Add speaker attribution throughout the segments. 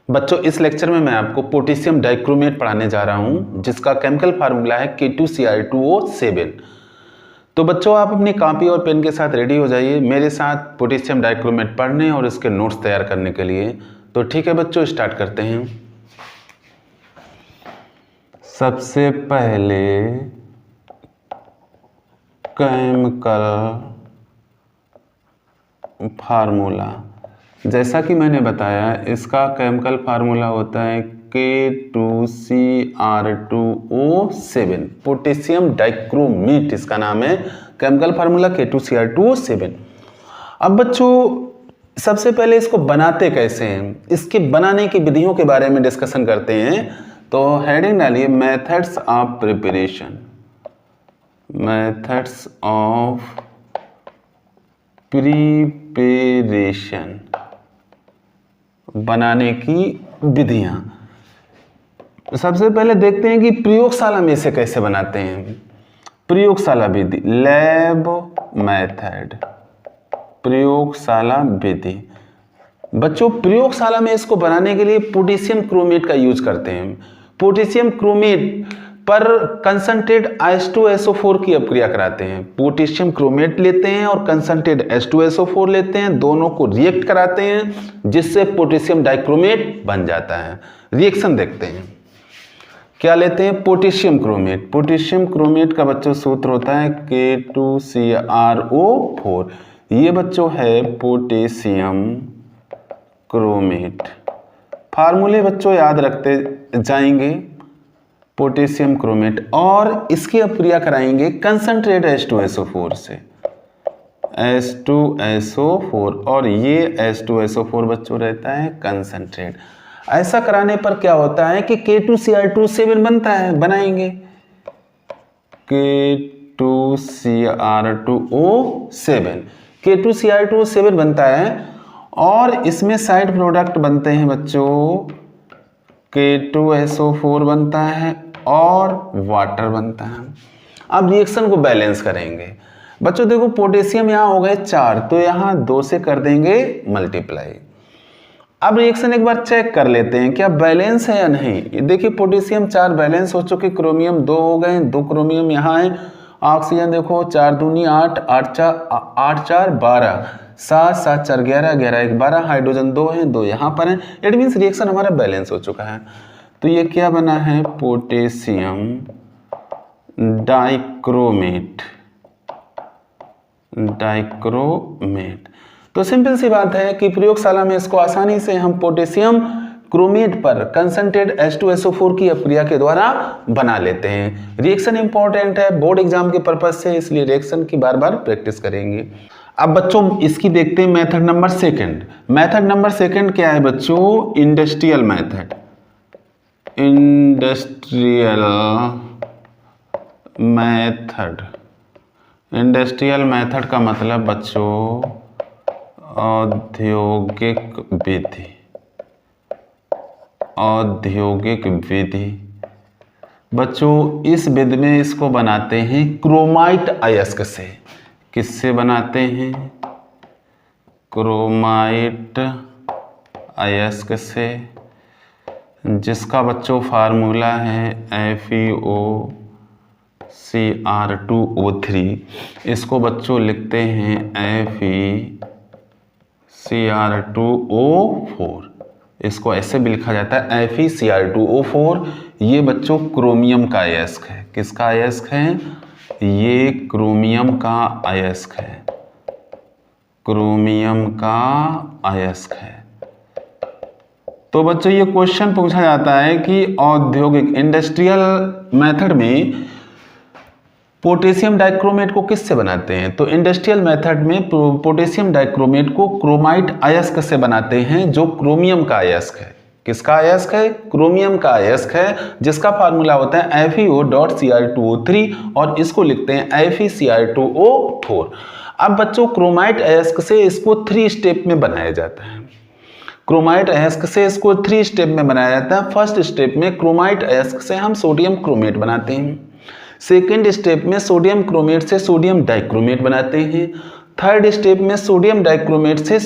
Speaker 1: बच्चों इस लेक्चर में मैं आपको पोटेशियम डाइक्रोमेट पढ़ाने जा रहा हूं जिसका केमिकल फार्मूला है K2Cr2O7। तो बच्चों आप अपनी कॉपी और पेन के साथ रेडी हो जाइए मेरे साथ पोटेशियम डाइक्रोमेट पढ़ने और इसके नोट्स तैयार करने के लिए। तो ठीक है बच्चों, स्टार्ट करते हैं। सबसे पहले केमिकल फार्मूला, जैसा कि मैंने बताया इसका केमिकल फार्मूला होता है K2Cr2O7। पोटेशियम डाइक्रोमेट इसका नाम है, केमिकल फार्मूला K2Cr2O7। अब बच्चों सबसे पहले इसको बनाते कैसे हैं, इसके बनाने की विधियों के बारे में डिस्कशन करते हैं। तो हेडिंग डालिए methods of preparation. Methods of preparation, बनाने की विधियां। सबसे पहले देखते हैं कि प्रयोगशाला में इसे कैसे बनाते हैं। प्रयोगशाला विधि, लैब मेथड, प्रयोगशाला विधि। बच्चों प्रयोगशाला में इसको बनाने के लिए पोटेशियम क्रोमेट का यूज करते हैं। पोटेशियम क्रोमेट पर कंसंट्रेट H2SO4 की अपक्रिया कराते हैं। पोटेशियम क्रोमेट लेते हैं और कंसंट्रेट H2SO4 लेते हैं, दोनों को रिएक्ट कराते हैं जिससे पोटेशियम डाइक्रोमेट बन जाता है। रिएक्शन देखते हैं। क्या लेते हैं? Potassium chromate. पोटेशियम क्रोमेट का बच्चों सूत्र होता है K2Cr2O4। ये बच्चों है पोटेशियम क्रोमेट। फार्मूले बच्चों याद रखते जाएंगे। पोटेशियम क्रोमेट और इसकी अपक्रिया कराएंगे कंसंट्रेट H2SO4 से, H2SO4, और ये H2SO4 बच्चों रहता है कंसंट्रेट। ऐसा कराने पर क्या होता है कि K2Cr2O7 बनता है। बनाएंगे K2Cr2O7, K2Cr2O7 बनता है और इसमें साइड प्रोडक्ट बनते हैं बच्चों, K2SO4 बनता है और वाटर बनता है। अब रिएक्शन को बैलेंस करेंगे। बच्चों देखो पोटेशियम यहाँ हो गए 4, तो यहाँ 2 से कर देंगे मल्टीप्लाई। अब रिएक्शन एक बार चेक कर लेते हैं क्या बैलेंस है या नहीं। देखिए पोटेशियम 4 बैलेंस हो चुके, क्रोमियम 2 हो गए, 2 क्रोमियम यहाँ है। ऑक्सीजन देखो 4 दूनी 8, 8 4 12, 7 7 4 11, 11 1 12, हाइड्रोजन 2 है, 2 यहाँ पर है। इट मीन्स रिएक्शन हमारा बैलेंस हो चुका है। तो ये क्या बना है? Potassium dichromate. डाइक्रोमेट। तो सिंपल सी बात है कि प्रयोगशाला में इसको आसानी से हम पोटेशियम क्रोमेट पर कंसंट्रेट H2SO4 की अपक्रिया के द्वारा बना लेते हैं। रिएक्शन इंपॉर्टेंट है बोर्ड एग्जाम के पर्पज से, इसलिए रिएक्शन की बार बार प्रैक्टिस करेंगे। अब बच्चों इसकी देखते हैं method number second. Method number second क्या है बच्चों? Industrial method. Industrial method. Industrial method का मतलब बच्चों औद्योगिक विधि। औद्योगिक विधि बच्चों इस विधि में इसको बनाते हैं क्रोमाइट अयस्क से। किससे बनाते हैं? क्रोमाइट अयस्क से, जिसका बच्चों फार्मूला है FeOCr2O3। इसको बच्चों लिखते हैं FeCr2O4। इसको ऐसे भी लिखा जाता है FeCr2O4। ये बच्चों क्रोमियम का अयस्क है। किसका अयस्क है? ये क्रोमियम का अयस्क है। क्रोमियम का अयस्क है। तो बच्चों ये क्वेश्चन पूछा जाता है कि औद्योगिक इंडस्ट्रियल मेथड में पोटेशियम डाइक्रोमेट को किससे बनाते हैं? तो इंडस्ट्रियल मेथड में पोटेशियम डाइक्रोमेट को क्रोमाइट अयस्क से बनाते हैं, जो क्रोमियम का अयस्क है। किसका अयस्क है? क्रोमियम का अयस्क है, जिसका फार्मूला होता है FeO.Cr2O3 और इसको लिखते हैं FeCr2O4। अब बच्चों क्रोमाइट अयस्क से इसको 3 स्टेप में बनाया जाता है। क्रोमाइट अयस्क से इसको 3 स्टेप में बनाया जाता है। फर्स्ट स्टेप में क्रोमाइट अयस्क से हम सोडियम क्रोमेट बनाते हैं। सेकेंड स्टेप में सोडियम क्रोमेट से सोडियम डाइक्रोमेट बनाते हैं। थर्ड स्टेप में सोडियम डाइक्रोमेट से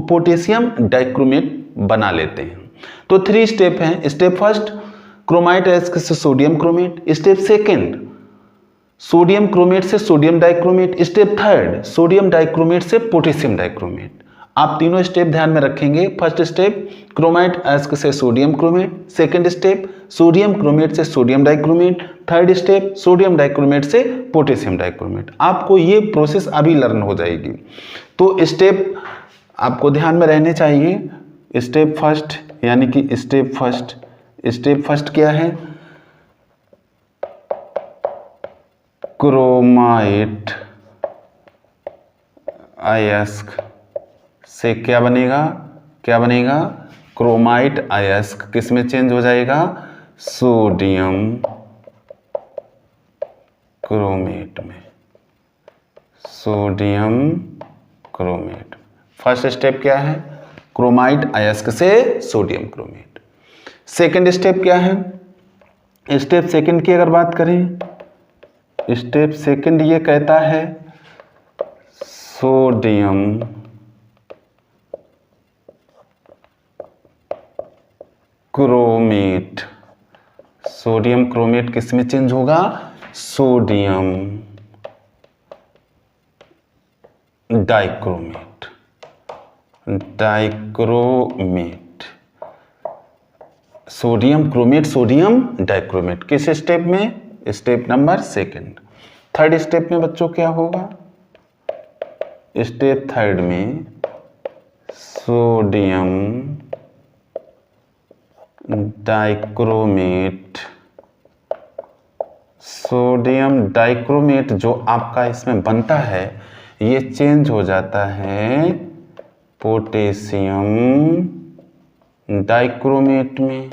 Speaker 1: पोटेशियम डाइक्रोमेट बना लेते हैं। तो 3 स्टेप हैं। स्टेप फर्स्ट क्रोमाइट अयस्क से sodium chromate, step second sodium chromate से sodium dichromate, step third sodium dichromate से पोटेशियम डाइक्रोमेट। आप तीनों स्टेप ध्यान में रखेंगे। फर्स्ट स्टेप क्रोमाइट अयस्क से sodium chromate, second step sodium chromate से sodium dichromate, third step sodium dichromate से पोटेशियम डाइक्रोमेट। आपको ये प्रोसेस अभी लर्न हो जाएगी। तो स्टेप आपको ध्यान में रहने चाहिए। स्टेप फर्स्ट यानी कि स्टेप फर्स्ट क्या है? क्रोमाइट अयस्क से क्या बनेगा? क्रोमाइट अयस्क किस में चेंज हो जाएगा? सोडियम क्रोमेट में। फर्स्ट स्टेप क्या है? क्रोमाइट अयस्क से सोडियम क्रोमेट। सेकंड स्टेप क्या है? स्टेप सेकंड की अगर बात करें, स्टेप सेकंड ये कहता है सोडियम क्रोमेट। सोडियम क्रोमेट किस में चेंज होगा? Sodium dichromate. Sodium chromate sodium dichromate किस स्टेप में? Step number second. Third step में बच्चों क्या होगा? स्टेप थर्ड में सोडियम डाइक्रोमेट जो आपका इसमें बनता है ये चेंज हो जाता है पोटेशियम डाइक्रोमेट में।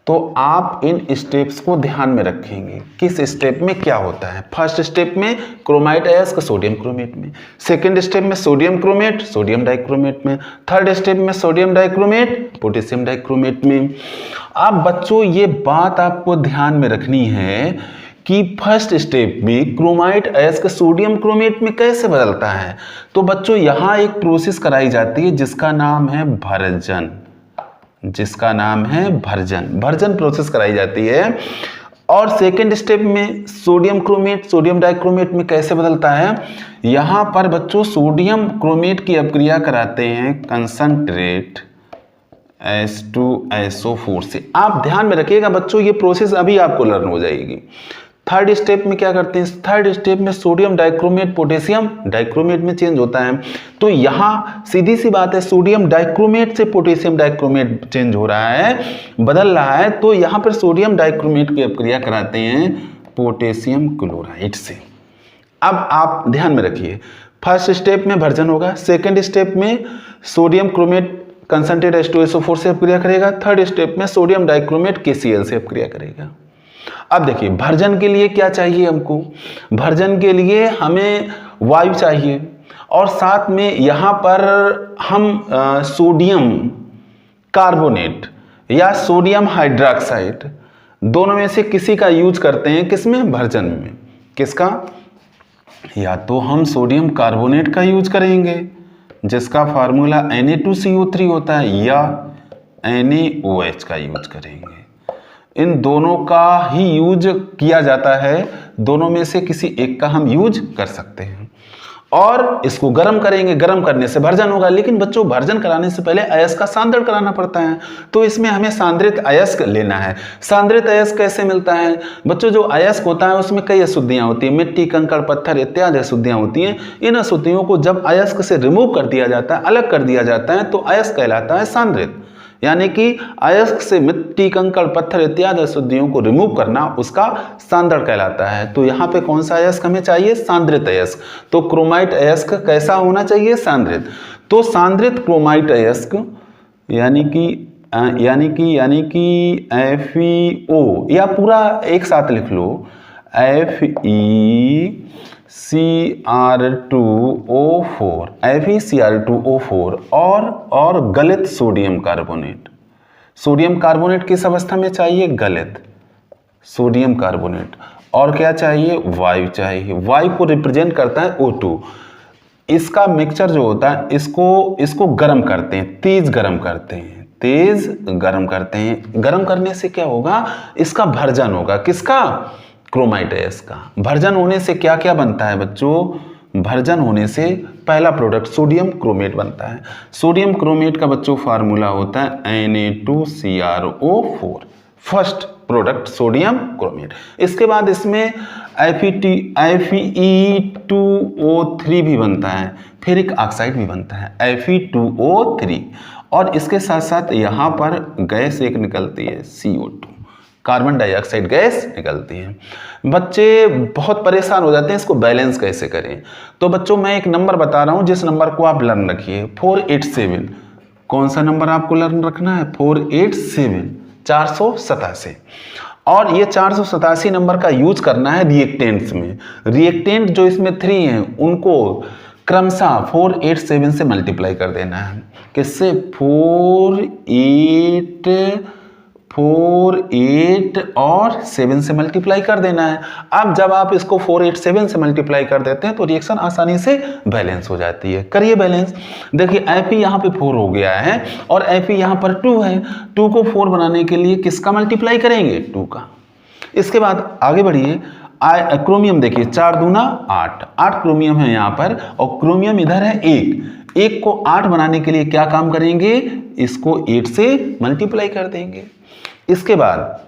Speaker 1: तो आप इन स्टेप्स को ध्यान में रखेंगे। किस स्टेप में क्या होता है? फर्स्ट स्टेप में क्रोमाइट अयस्क सोडियम क्रोमेट में, सेकंड स्टेप में सोडियम क्रोमेट सोडियम डाइक्रोमेट में, थर्ड स्टेप में सोडियम डाइक्रोमेट पोटेशियम डाइक्रोमेट में। अब बच्चों ये बात आपको ध्यान में रखनी है कि फर्स्ट स्टेप में क्रोमाइट अयस्क सोडियम क्रोमेट में कैसे बदलता है। तो बच्चों यहाँ एक प्रोसेस कराई जाती है जिसका नाम है भर्जन प्रोसेस कराई जाती है। और सेकंड स्टेप में सोडियम क्रोमेट सोडियम डाइक्रोमेट में कैसे बदलता है? यहाँ पर बच्चों सोडियम क्रोमेट की अपक्रिया कराते हैं कंसंट्रेट H2SO4 से। आप ध्यान में रखिएगा बच्चों, ये प्रोसेस अभी आपको लर्न हो जाएगी। थर्ड स्टेप में क्या करते हैं? थर्ड स्टेप में सोडियम डाइक्रोमेट पोटेशियम डाइक्रोमेट में चेंज होता है। तो यहाँ सीधी सी बात है, सोडियम डाइक्रोमेट से पोटेशियम डाइक्रोमेट चेंज हो रहा है, बदल रहा है। तो यहाँ पर सोडियम डाइक्रोमेट की अपक्रिया कराते हैं पोटेशियम क्लोराइड से। अब आप ध्यान में रखिए, फर्स्ट स्टेप में भर्जन होगा, सेकेंड स्टेप में सोडियम क्रोमेट कंसंट्रेट H2SO4 से अपक्रिया करेगा, थर्ड स्टेप में सोडियम डाइक्रोमेट KCl से अपक्रिया करेगा। अब देखिए भर्जन के लिए क्या चाहिए हमको? भर्जन के लिए हमें वायु चाहिए और साथ में यहाँ पर हम सोडियम कार्बोनेट या सोडियम हाइड्रोक्साइड दोनों में से किसी का यूज करते हैं। किसमें? भर्जन में। किसका? या तो हम सोडियम कार्बोनेट का यूज करेंगे जिसका फार्मूला Na2CO3 होता है, या NaOH का यूज करेंगे। इन दोनों का ही यूज किया जाता है, दोनों में से किसी एक का हम यूज कर सकते हैं और इसको गर्म करेंगे। गर्म करने से भर्जन होगा, लेकिन बच्चों भर्जन कराने से पहले अयस्क का सांद्रण कराना पड़ता है। तो इसमें हमें सांद्रित अयस्क लेना है। सांद्रित अयस्क कैसे मिलता है? बच्चों जो अयस्क होता है उसमें कई अशुद्धियां होती हैं, मिट्टी कंकड़ पत्थर इत्यादि अशुद्धियां होती हैं। इन अशुद्धियों को जब अयस्क से रिमूव कर दिया जाता है, अलग कर दिया जाता है, तो अयस्क कहलाता है सांद्रित। यानी कि अयस्क से मिट्टी कंकड़ पत्थर इत्यादि अशुद्धियों को रिमूव करना उसका सांद्रण कहलाता है। तो यहाँ पे कौन सा अयस्क हमें चाहिए? सांद्रित अयस्क। तो क्रोमाइट अयस्क कैसा होना चाहिए? सांद्रित। तो सांद्रित क्रोमाइट अयस्क यानी कि FeO, या पूरा एक साथ लिख लो FeCr2O4 और गलित सोडियम कार्बोनेट। सोडियम कार्बोनेट किस अवस्था में चाहिए? गलित सोडियम कार्बोनेट। और क्या चाहिए? वायु चाहिए। वायु को रिप्रेजेंट करता है O2। इसका मिक्सचर जो होता है इसको गर्म करते हैं, तेज गर्म करते हैं, तेज गर्म करते हैं। गर्म करने से क्या होगा, इसका भर्जन होगा। किसका, क्रोमाइट है इसका। भर्जन होने से क्या क्या बनता है बच्चों, भर्जन होने से पहला प्रोडक्ट सोडियम क्रोमेट बनता है। सोडियम क्रोमेट का बच्चों फार्मूला होता है Na2CrO4, first product sodium chromate. इसके बाद इसमें Fe2O3 भी बनता है, फेरिक ऑक्साइड भी बनता है Fe2O3, और इसके साथ साथ यहाँ पर गैस एक निकलती है CO2, कार्बन डाइऑक्साइड गैस निकलती है। बच्चे बहुत परेशान हो जाते हैं इसको बैलेंस कैसे करें। तो बच्चों मैं एक नंबर बता रहा हूँ जिस नंबर को आप लर्न रखिए, 487। कौन सा नंबर आपको लर्न रखना है, 487, 487। और ये 487 नंबर का यूज करना है रिएक्टेंट्स में। रिएक्टेंट जो इसमें 3 हैं उनको क्रमशः 487 से मल्टीप्लाई कर देना है। किससे, 4 और 7 से मल्टीप्लाई कर देना है। अब जब आप इसको 487 से मल्टीप्लाई कर देते हैं तो रिएक्शन आसानी से बैलेंस हो जाती है। करिए बैलेंस। देखिए Fe यहाँ पे 4 हो गया है और Fe यहाँ पर 2 है। 2 को 4 बनाने के लिए किसका मल्टीप्लाई करेंगे, 2 का। इसके बाद आगे बढ़िए, क्रोमियम देखिए 4 दूना 8, 8 क्रोमियम है यहाँ पर और क्रोमियम इधर है 1। 1 को 8 बनाने के लिए क्या काम करेंगे, इसको 8 से मल्टीप्लाई कर देंगे। इसके बाद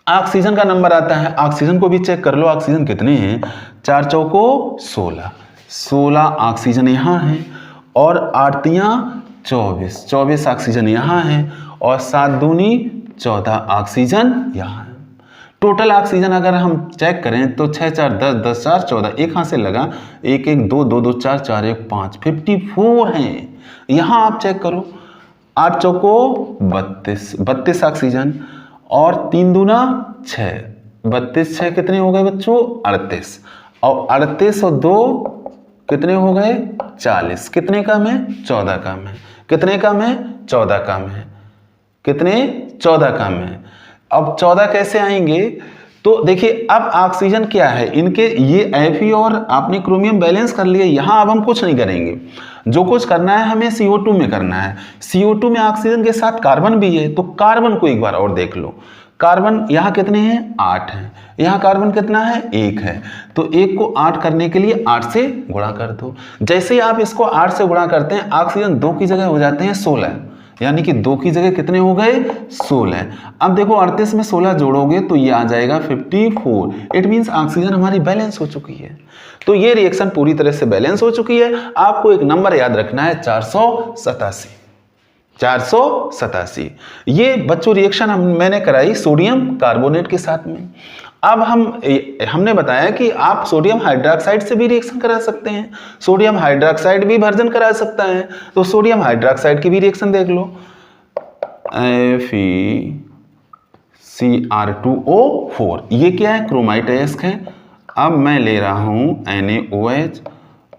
Speaker 1: ऑक्सीजन का नंबर आता है, ऑक्सीजन को भी चेक कर लो, ऑक्सीजन कितने हैं, 4 चौको 16, 16 ऑक्सीजन यहाँ है और 8 तियां 24, 24 ऑक्सीजन यहाँ है और 7 दूनी 14 ऑक्सीजन यहाँ है। टोटल ऑक्सीजन अगर हम चेक करें तो 6 4 10, 10 4 14, एक हाथ से लगा, 1 1 2 2 2 4 4 1 5, 54 हैं। यहाँ आप चेक करो, 8 चौको 32, 32 ऑक्सीजन और 3 दूना 6, 32 6 कितने हो गए बच्चों, 38, और 38 और 2 कितने हो गए, 40। कितने कम है, 14 कम है। कितने कम है, 14 कम है। कितने, 14 कम है। अब 14 कैसे आएंगे, तो देखिए अब ऑक्सीजन क्या है, इनके ये Fe और आपने क्रोमियम बैलेंस कर लिया। यहाँ अब हम कुछ नहीं करेंगे, जो कुछ करना है हमें CO2 में करना है। CO2 में ऑक्सीजन के साथ कार्बन भी है, तो कार्बन को एक बार और देख लो। कार्बन यहाँ कितने हैं, 8 हैं। यहाँ कार्बन कितना है, 1 है। तो 1 को 8 करने के लिए 8 से गुणा कर दो। जैसे ही आप इसको 8 से गुणा करते हैं, ऑक्सीजन 2 की जगह हो जाते हैं 16, यानी कि 2 की जगह कितने हो गए, 16। अब देखो 38 में 16 जोड़ोगे तो ये आ जाएगा 54। इट मीन्स ऑक्सीजन हमारी बैलेंस हो चुकी है। तो ये रिएक्शन पूरी तरह से बैलेंस हो चुकी है। आपको एक नंबर याद रखना है, 487, 487। ये बच्चों रिएक्शन मैंने कराई सोडियम कार्बोनेट के साथ में। अब हमने बताया कि आप सोडियम हाइड्रोक्साइड से भी रिएक्शन करा सकते हैं, सोडियम हाइड्रोक्साइड भी भर्जन करा सकता है। तो सोडियम हाइड्रोक्साइड की भी रिएक्शन देख लो, FeCr2O4, ये क्या है, क्रोमाइट अयस्क है। अब मैं ले रहा हूँ NaOH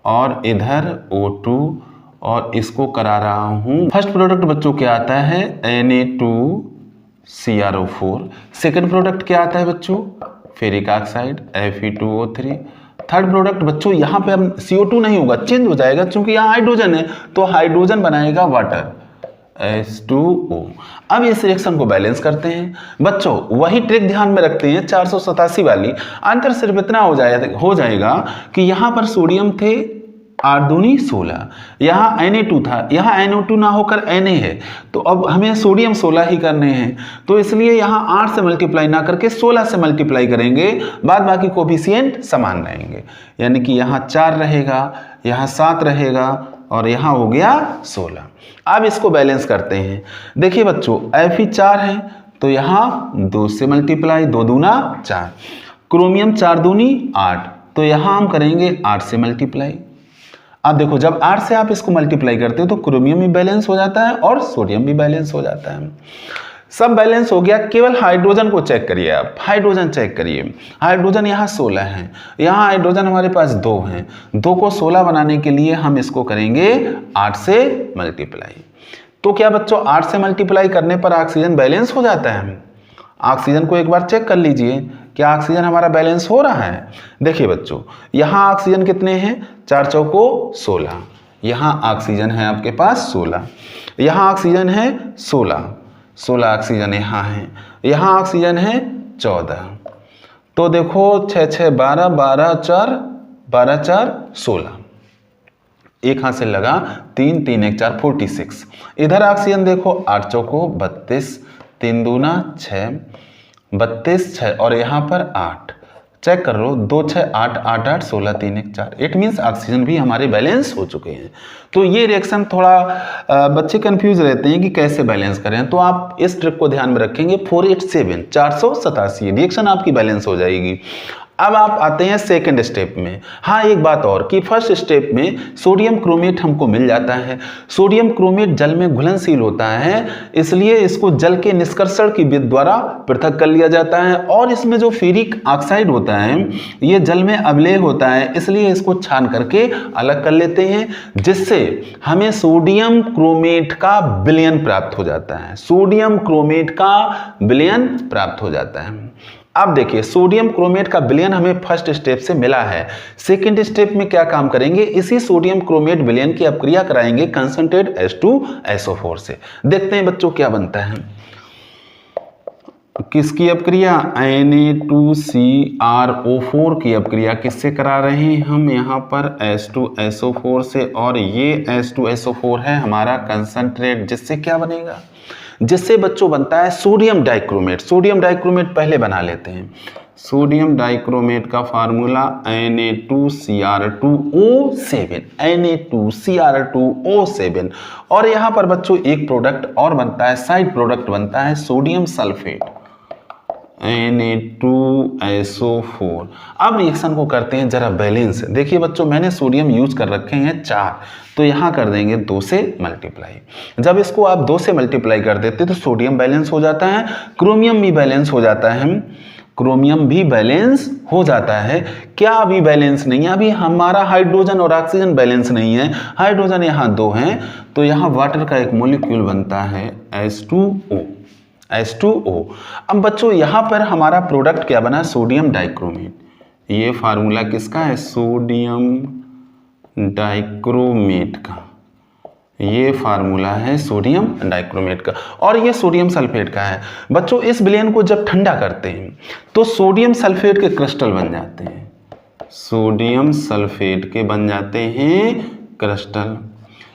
Speaker 1: और इधर O2 और इसको करा रहा हूँ। फर्स्ट प्रोडक्ट बच्चों क्या आता है, Na2CrO4। सेकेंड प्रोडक्ट क्या आता है बच्चों, ferric oxide Fe2O3। Third product बच्चों यहाँ पे हम CO2 नहीं होगा, चेंज हो जाएगा, क्योंकि यहाँ हाइड्रोजन है तो हाइड्रोजन बनाएगा वाटर H2O। अब इस रिएक्शन को बैलेंस करते हैं बच्चों। वही ट्रिक ध्यान में रखते हैं 487 वाली। अंतर सिर्फ इतना हो जाएगा कि यहाँ पर सोडियम थे 8 दूनी 16, यहाँ Na2 था, यहाँ NO2 ना होकर Na है, तो अब हमें सोडियम 16 ही करने हैं। तो इसलिए यहाँ 8 से मल्टीप्लाई ना करके 16 से मल्टीप्लाई करेंगे, बाद बाकी कोफिशिएंट समान रहेंगे, यानी कि यहाँ 4 रहेगा, यहाँ 7 रहेगा और यहाँ हो गया 16। अब इसको बैलेंस करते हैं। देखिए बच्चों Fe 4 है तो यहाँ 2 से मल्टीप्लाई, 2 दूना 4, क्रोमियम 4 दूनी 8, तो यहाँ हम करेंगे 8 से मल्टीप्लाई। अब देखो जब 8 से आप इसको मल्टीप्लाई करते हो तो क्रोमियम भी बैलेंस हो जाता है और सोडियम भी बैलेंस हो जाता है। सब बैलेंस हो गया, केवल हाइड्रोजन को चेक करिए। आप हाइड्रोजन चेक करिए, हाइड्रोजन यहाँ 16 है, यहाँ हाइड्रोजन हमारे पास 2 हैं। 2 को 16 बनाने के लिए हम इसको करेंगे 8 से मल्टीप्लाई। तो क्या बच्चों 8 से मल्टीप्लाई करने पर ऑक्सीजन बैलेंस हो जाता है। ऑक्सीजन को एक बार चेक कर लीजिए, क्या ऑक्सीजन हमारा बैलेंस हो रहा है? देखिए बच्चों, यहाँ ऑक्सीजन कितने हैं? 4 चौको 16, यहाँ ऑक्सीजन है आपके पास 16, यहाँ ऑक्सीजन है 16 ऑक्सीजन यहाँ है, यहाँ ऑक्सीजन है 14। तो देखो 6 6 12, 12 4 16, एक हाथ से लगा 3 3 1 4 46। इधर ऑक्सीजन देखो 8 चौको 32, 3 दूना 6, 32 6 और यहाँ पर 8। चेक कर लो, 2 6 8 8 8 16 3 1 4। इट मीन्स ऑक्सीजन भी हमारे बैलेंस हो चुके हैं। तो ये रिएक्शन थोड़ा बच्चे कंफ्यूज रहते हैं कि कैसे बैलेंस करें, तो आप इस ट्रिक को ध्यान में रखेंगे। 487 487 रिएक्शन आपकी बैलेंस हो जाएगी। अब आप आते हैं सेकंड स्टेप में। हाँ, एक बात और कि फर्स्ट स्टेप में सोडियम क्रोमेट हमको मिल जाता है। सोडियम क्रोमेट जल में घुलनशील होता है, इसलिए इसको जल के निष्कर्षण की विधि द्वारा पृथक कर लिया जाता है। और इसमें जो फेरिक ऑक्साइड होता है ये जल में अवलेय होता है, इसलिए इसको छान करके अलग कर लेते हैं, जिससे हमें सोडियम क्रोमेट का विलयन प्राप्त हो जाता है। सोडियम क्रोमेट का विलयन प्राप्त हो जाता है। अब देखिए, सोडियम क्रोमेट का विलयन हमें फर्स्ट स्टेप से मिला है। सेकंड स्टेप में क्या काम करेंगे? इसी सोडियम क्रोमेट विलयन की अपक्रिया कराएंगे कंसंट्रेट H2SO4 से। देखते हैं बच्चों क्या बनता है। किसकी अपक्रिया? Na2CrO4 की अपक्रिया किससे करा रहे हैं हम? यहाँ पर H2SO4 से, और ये H2SO4 है हमारा कंसंट्रेट, जिससे क्या बनेगा? जिससे बच्चों बनता है सोडियम डाइक्रोमेट। सोडियम डाइक्रोमेट पहले बना लेते हैं। सोडियम डाइक्रोमेट का फार्मूला Na2Cr2O7, Na2Cr2O7। और यहाँ पर बच्चों एक प्रोडक्ट और बनता है, साइड प्रोडक्ट बनता है सोडियम सल्फेट, Na2SO4। अब रिएक्शन को करते हैं जरा बैलेंस। देखिए बच्चों, मैंने सोडियम यूज कर रखे हैं 4, तो यहाँ कर देंगे 2 से मल्टीप्लाई। जब इसको आप 2 से मल्टीप्लाई कर देते तो सोडियम बैलेंस हो जाता है, क्रोमियम भी बैलेंस हो जाता है। क्रोमियम भी बैलेंस हो जाता है। क्या अभी बैलेंस नहीं है? अभी हमारा हाइड्रोजन और ऑक्सीजन बैलेंस नहीं है। हाइड्रोजन यहाँ 2 हैं, तो यहाँ वाटर का एक मॉलिक्यूल बनता है H2O। अब बच्चों यहाँ पर हमारा प्रोडक्ट क्या बना? Sodium dichromate. ये फार्मूला किसका है? सोडियम डाइक्रोमेट का। ये फार्मूला है सोडियम डाइक्रोमेट का, और ये सोडियम सल्फेट का है। बच्चों, इस विलयन को जब ठंडा करते हैं तो सोडियम सल्फेट के क्रिस्टल बन जाते हैं। सोडियम सल्फेट के बन जाते हैं क्रिस्टल,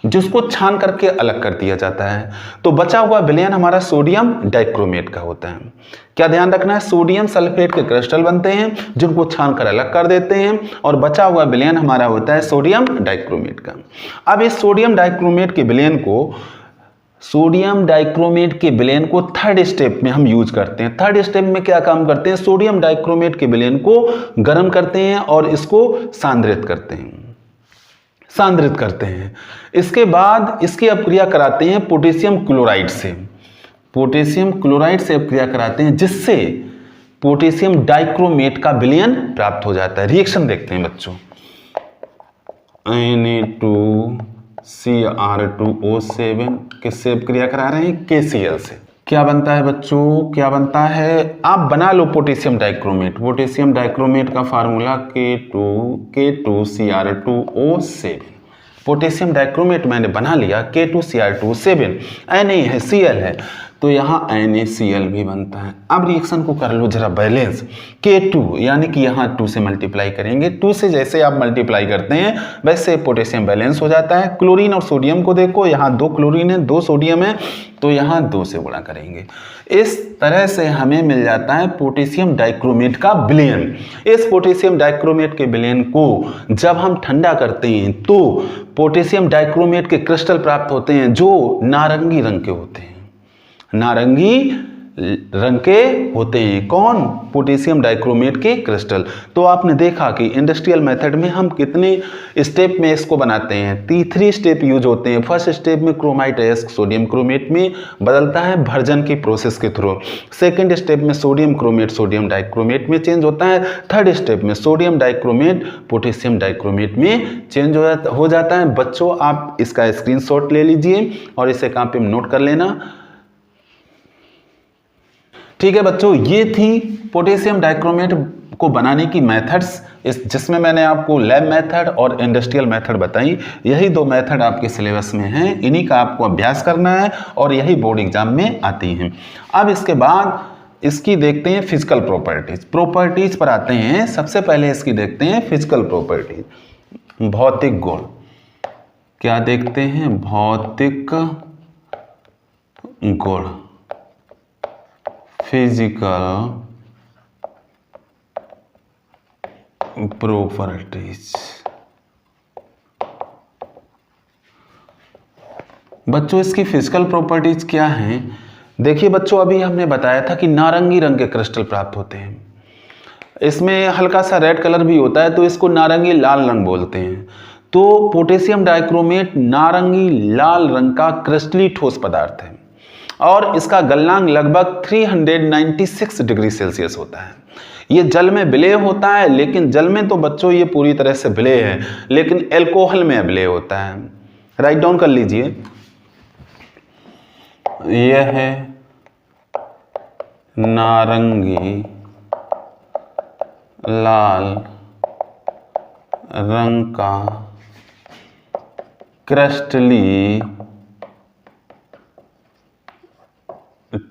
Speaker 1: जिसको छान करके अलग कर दिया जाता है। तो बचा हुआ विलयन हमारा सोडियम डाइक्रोमेट का होता है। क्या ध्यान रखना है? सोडियम सल्फेट के क्रिस्टल बनते हैं, जिनको छान कर अलग कर देते हैं, और बचा हुआ विलयन हमारा होता है सोडियम डाइक्रोमेट का। अब इस सोडियम डाइक्रोमेट के विलयन को थर्ड स्टेप में हम यूज करते हैं। थर्ड स्टेप में क्या काम करते हैं? सोडियम डाइक्रोमेट के विलयन को गर्म करते हैं और इसको सांद्रित करते हैं। इसके बाद इसकी अपक्रिया कराते हैं पोटेशियम क्लोराइड से। पोटेशियम क्लोराइड से अपक्रिया कराते हैं, जिससे पोटेशियम डाइक्रोमेट का विलयन प्राप्त हो जाता है। रिएक्शन देखते हैं बच्चों। Na2Cr2O7 किससे अपक्रिया करा रहे हैं? KCl से। क्या बनता है बच्चों? क्या बनता है? आप बना लो पोटेशियम डाइक्रोमेट। पोटेशियम डाइक्रोमेट का फार्मूला K2Cr2O7। पोटेशियम डाइक्रोमेट मैंने बना लिया, K2Cr2O7। Na है, Cl है, तो यहाँ NaCl भी बनता है। अब रिएक्शन को कर लो जरा बैलेंस। K2 यानी कि यहाँ 2 से मल्टीप्लाई करेंगे। 2 से जैसे आप मल्टीप्लाई करते हैं वैसे पोटेशियम बैलेंस हो जाता है। क्लोरीन और सोडियम को देखो, यहाँ 2 क्लोरीन है 2 सोडियम है, तो यहाँ 2 से गुणा करेंगे। इस तरह से हमें मिल जाता है पोटेशियम डाइक्रोमेट का विलयन। इस पोटेशियम डाइक्रोमेट के विलयन को जब हम ठंडा करते हैं तो पोटेशियम डाइक्रोमेट के क्रिस्टल प्राप्त होते हैं, जो नारंगी रंग के होते हैं। नारंगी रंग के होते हैं कौन? पोटेशियम डाइक्रोमेट के क्रिस्टल। तो आपने देखा कि इंडस्ट्रियल मेथड में हम कितने स्टेप में इसको बनाते हैं? 3 स्टेप यूज होते हैं। फर्स्ट स्टेप में क्रोमाइट अयस्क सोडियम क्रोमेट में बदलता है भर्जन की प्रोसेस के थ्रू। सेकंड स्टेप में सोडियम क्रोमेट सोडियम डाइक्रोमेट में चेंज होता है। थर्ड स्टेप में सोडियम डाइक्रोमेट पोटेशियम डाइक्रोमेट में चेंज हो जाता है। बच्चों, आप इसका स्क्रीनशॉट ले लीजिए और इसे कॉपी में नोट कर लेना। ठीक है बच्चों, ये थी पोटेशियम डाइक्रोमेट को बनाने की मेथड्स, जिसमें मैंने आपको लैब मेथड और इंडस्ट्रियल मेथड बताई। यही दो मेथड आपके सिलेबस में हैं, इन्हीं का आपको अभ्यास करना है और यही बोर्ड एग्जाम में आती हैं। अब इसके बाद इसकी देखते हैं फिजिकल प्रॉपर्टीज पर आते हैं। सबसे पहले इसकी देखते हैं फिजिकल प्रॉपर्टीज, भौतिक गुण। क्या देखते हैं? भौतिक गुण, फिजिकल प्रॉपर्टीज। बच्चों इसकी फिजिकल प्रॉपर्टीज क्या हैं? देखिए बच्चों, अभी हमने बताया था कि नारंगी रंग के क्रिस्टल प्राप्त होते हैं। इसमें हल्का सा रेड कलर भी होता है, तो इसको नारंगी लाल रंग बोलते हैं। तो पोटेशियम डाइक्रोमेट नारंगी लाल रंग का क्रिस्टली ठोस पदार्थ है और इसका गलनांक लगभग 396 डिग्री सेल्सियस होता है। ये जल में विलेय होता है, लेकिन जल में तो बच्चों ये पूरी तरह से विलेय है, लेकिन एल्कोहल में विलेय होता है। राइट डाउन कर लीजिए, यह है नारंगी लाल रंग का क्रिस्टली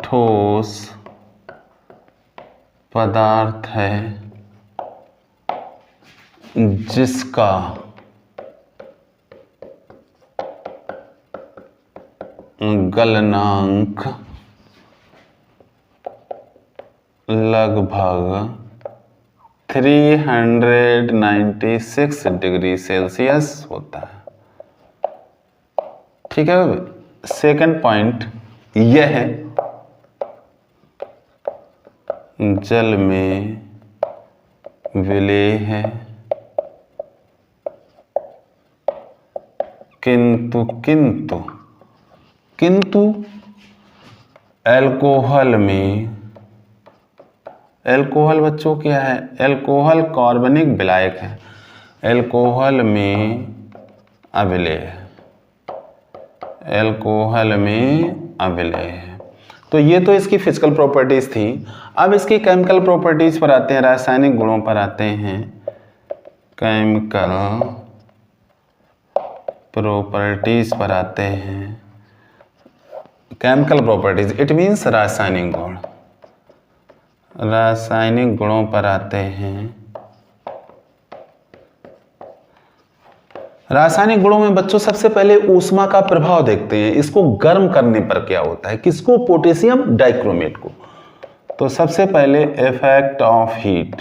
Speaker 1: ठोस पदार्थ है जिसका गलनांक लगभग 396 डिग्री सेल्सियस होता है। ठीक है, सेकंड पॉइंट यह है जल में विलेय है, किंतु एल्कोहल बच्चों क्या है? एल्कोहल कार्बनिक विलायक है, एल्कोहल में अविलेय है, एल्कोहल में अविलेय है। तो ये तो इसकी फिजिकल प्रॉपर्टीज थी। अब इसकी केमिकल प्रॉपर्टीज पर आते हैं, रासायनिक गुणों पर आते हैं। केमिकल प्रॉपर्टीज पर आते हैं। केमिकल प्रॉपर्टीज इट मीन्स रासायनिक गुण। रासायनिक गुणों पर आते हैं। रासायनिक गुणों में बच्चों सबसे पहले ऊष्मा का प्रभाव देखते हैं, इसको गर्म करने पर क्या होता है, किसको? पोटेशियम डाइक्रोमेट को। तो सबसे पहले effect of heat,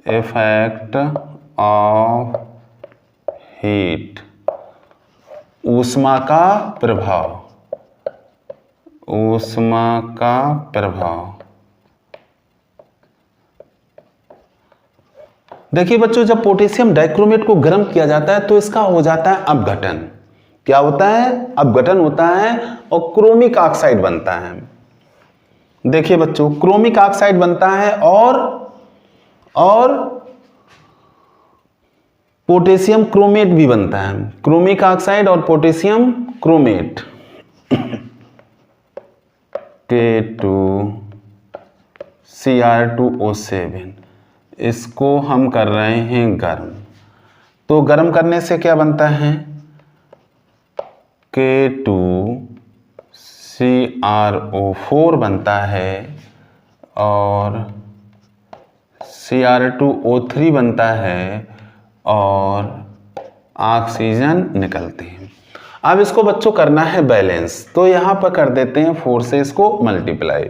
Speaker 1: effect of heat, ऊष्मा का प्रभाव, ऊष्मा का प्रभाव। देखिए बच्चों, जब पोटेशियम डाइक्रोमेट को गर्म किया जाता है तो इसका हो जाता है अपघटन। क्या होता है? अपघटन होता है और क्रोमिक ऑक्साइड बनता है। देखिए बच्चों, क्रोमिक ऑक्साइड बनता है और पोटेशियम क्रोमेट भी बनता है। क्रोमिक ऑक्साइड और पोटेशियम क्रोमेट K2Cr2O7, इसको हम कर रहे हैं गर्म। तो गर्म करने से क्या बनता है? K2CrO4 बनता है और Cr2O3 बनता है और ऑक्सीजन निकलती है। अब इसको बच्चों करना है बैलेंस, तो यहाँ पर कर देते हैं 4 से इसको मल्टीप्लाई।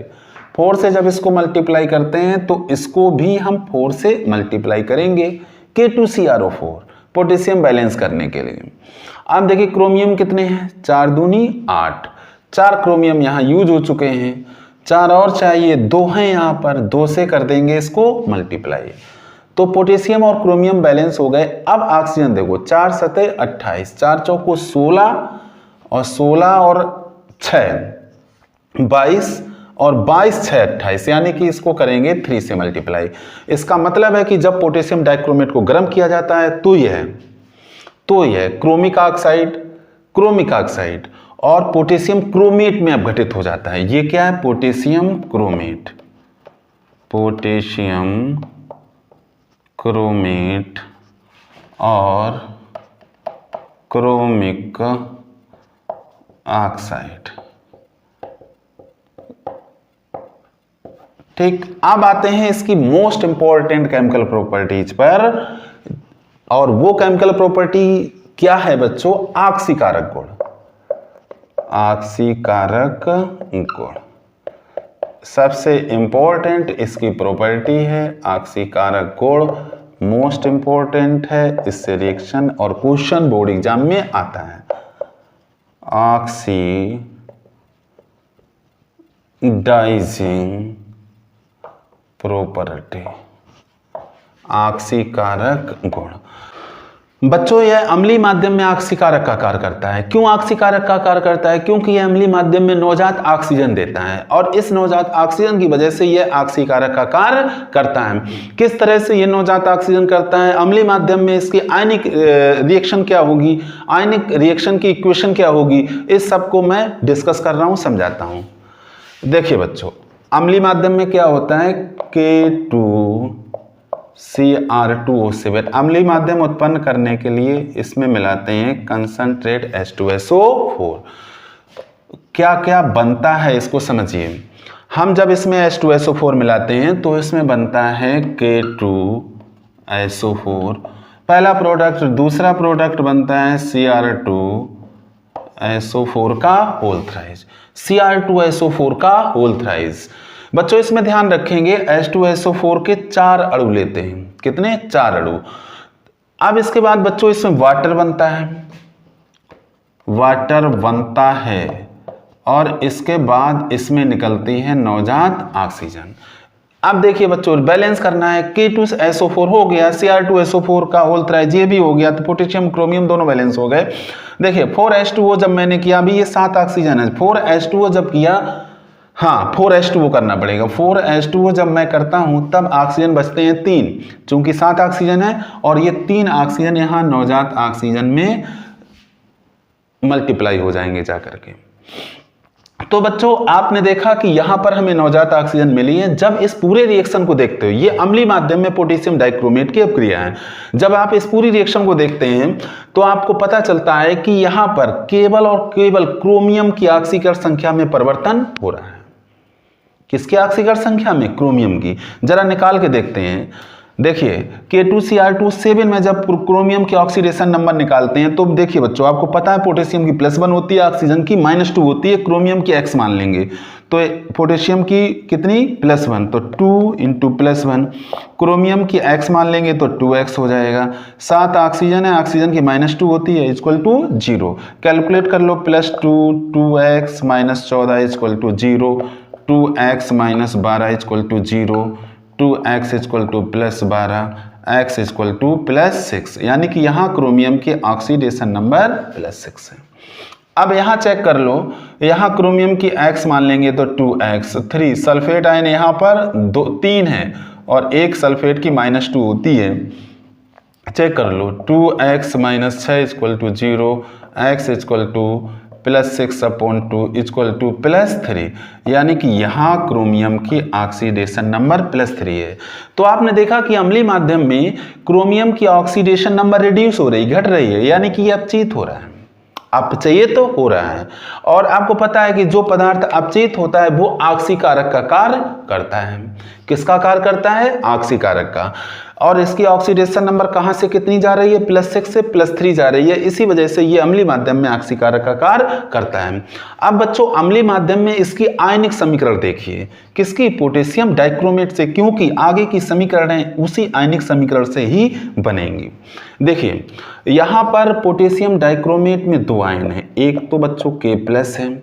Speaker 1: 4 से जब इसको मल्टीप्लाई करते हैं तो इसको भी हम 4 से मल्टीप्लाई करेंगे, K2CrO4 पोटेशियम बैलेंस करने के लिए। अब देखिए क्रोमियम कितने हैं? 4 दूनी 8, 4 क्रोमियम यहाँ यूज हो चुके हैं, 4 और चाहिए, 2 हैं यहाँ पर, 2 से कर देंगे इसको मल्टीप्लाई। तो पोटेशियम और क्रोमियम बैलेंस हो गए। अब ऑक्सीजन देखो, 4 सतह 28, 4 चौको 16 और 16 और 6 22 और 22 6 28, यानी कि इसको करेंगे 3 से मल्टीप्लाई। इसका मतलब है कि जब पोटेशियम डाइक्रोमेट को गर्म किया जाता है तो यह क्रोमिक ऑक्साइड और पोटेशियम क्रोमेट में अपघटित हो जाता है। ये क्या है? Potassium chromate. पोटेशियम क्रोमेट और क्रोमिक ऑक्साइड। ठीक, अब आते हैं इसकी मोस्ट इंपॉर्टेंट केमिकल प्रॉपर्टीज पर, और वो केमिकल प्रॉपर्टी क्या है बच्चों? ऑक्सीकारक गुण। ऑक्सीकारक गुण सबसे इंपॉर्टेंट इसकी प्रॉपर्टी है। ऑक्सीकारक गुण मोस्ट इंपॉर्टेंट है, इससे रिएक्शन और क्वेश्चन बोर्ड एग्जाम में आता है। ऑक्सीडाइजिंग प्रॉपर्टी, ऑक्सीकारक गुण। बच्चों यह अम्लीय माध्यम में ऑक्सीकारक का कार्य करता है। क्यों ऑक्सीकारक का कार्य करता है? क्योंकि यह अम्लीय माध्यम में नवजात ऑक्सीजन देता है और इस नवजात ऑक्सीजन की वजह से यह ऑक्सीकारक का कार्य करता है। किस तरह से यह नवजात ऑक्सीजन करता है? अम्लीय माध्यम में इसकी आयनिक रिएक्शन क्या होगी, आयनिक रिएक्शन की इक्वेशन क्या होगी, इस सब को मैं डिस्कस कर रहा हूं, समझाता हूं। देखिए बच्चों, अम्लीय माध्यम में क्या होता है? K2Cr2O7। अम्लीय माध्यम उत्पन्न करने के लिए इसमें मिलाते हैं कंसंट्रेट H2SO4। क्या क्या बनता है इसको समझिए। हम जब इसमें H2SO4 मिलाते हैं तो इसमें बनता है K2SO4 पहला प्रोडक्ट, दूसरा प्रोडक्ट बनता है Cr2SO4 का होल थ्राइस। Cr2SO4 का होल थ्राइस। बच्चों इसमें ध्यान रखेंगे H2SO4 के 4 अणु लेते हैं। कितने? 4 अणु। अब इसके बाद बच्चों इसमें वाटर बनता है, वाटर बनता है और इसके बाद इसमें निकलती है नवजात ऑक्सीजन। अब देखिए बच्चों, बैलेंस करना है। K2SO4 हो गया, Cr2SO4 का होल थ्राइस ये भी हो गया, तो पोटेशियम क्रोमियम दोनों बैलेंस हो गए। देखिए 4H2O जब मैंने किया, अभी ये 7 ऑक्सीजन है, 4H2O जब किया, हाँ 4H2O करना पड़ेगा। 4H2O जब मैं करता हूं तब ऑक्सीजन बचते हैं 3, चूंकि 7 ऑक्सीजन है और ये 3 ऑक्सीजन यहां नवजात ऑक्सीजन में मल्टीप्लाई हो जाएंगे जाकर के। तो बच्चों आपने देखा कि यहां पर हमें नवजात ऑक्सीजन मिली है। जब इस पूरे रिएक्शन को देखते हो, ये अम्लीय माध्यम में पोटेशियम डाइक्रोमेट की अपक्रिया है। जब आप इस पूरी रिएक्शन को देखते हैं तो आपको पता चलता है कि यहां पर केवल और केवल क्रोमियम की ऑक्सीकरण संख्या में परिवर्तन हो रहा है। किसकी ऑक्सीकरण संख्या में? क्रोमियम की। जरा निकाल के देखते हैं। देखिए K2Cr2O7 में जब क्रोमियम के ऑक्सीडेशन नंबर निकालते हैं तो देखिए बच्चों, आपको पता है पोटेशियम की +1 होती है, ऑक्सीजन की -2 होती है, क्रोमियम की x मान लेंगे तो पोटेशियम की कितनी? +1, तो 2 × +1, क्रोमियम की x मान लेंगे तो 2x हो जाएगा। 7 ऑक्सीजन है, ऑक्सीजन की -2 होती है, = 0। कैलकुलेट कर लो, +2 2x - 14 = 0, 2x - 12 = 0, 2x = +12, x = +6, यानी कि यहाँ क्रोमियम के ऑक्सीडेशन नंबर +6 है। अब यहाँ चेक कर लो, यहाँ क्रोमियम की x मान लेंगे तो 2x, 3 सल्फेट आयन यहाँ पर 3 है और एक सल्फेट की -2 होती है। चेक कर लो, 2x - 6 = 0, x = +6/2 = +3, यानी कि यहाँ क्रोमियम की ऑक्सीडेशन नंबर +3 है। तो आपने देखा कि अम्लीय माध्यम में क्रोमियम की ऑक्सीडेशन नंबर रिड्यूस हो रही, घट रही है, यानी कि ये अपचित हो रहा है। अपचयित तो हो रहा है। और आपको पता है कि जो पदार्थ अपचयित होता है वो ऑक्सीकारक का कार्य करता है। किसका कार्य करता है? ऑक्सीकारक का। और इसकी ऑक्सीडेशन नंबर कहां से कितनी जा रही है? +6 से +3 जा रही है। इसी वजह से ये अम्लीय माध्यम में ऑक्सीकारक का कार्य करता है। अब बच्चों अम्लीय माध्यम में इसकी आयनिक समीकरण देखिए। किसकी? पोटेशियम डाइक्रोमेट से, क्योंकि आगे की समीकरणें उसी आयनिक समीकरण से ही बनेंगी। देखिए यहां पर पोटेशियम डाइक्रोमेट में 2 आयन है, एक तो बच्चों K+ है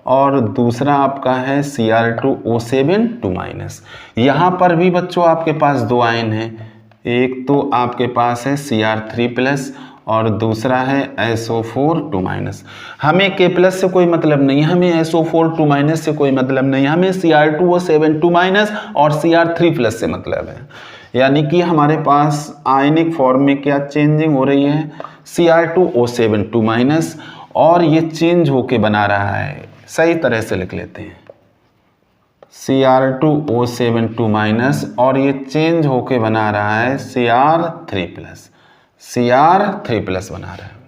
Speaker 1: और दूसरा आपका है Cr2O7 2-। यहां पर भी बच्चों आपके पास 2 आयन है, एक तो आपके पास है Cr3+ और दूसरा है SO4 2-। हमें K+ से कोई मतलब नहीं, हमें SO4 2- से कोई मतलब नहीं, हमें Cr2O7 2- और Cr3+ से मतलब है। यानी कि हमारे पास आयनिक फॉर्म में क्या चेंजिंग हो रही है? Cr2O7 2- और ये चेंज होके बना रहा है, सही तरह से लिख लेते हैं, Cr2O7 माइनस, और ये चेंज होके बना रहा है Cr3 प्लस, Cr3 प्लस बना रहा है।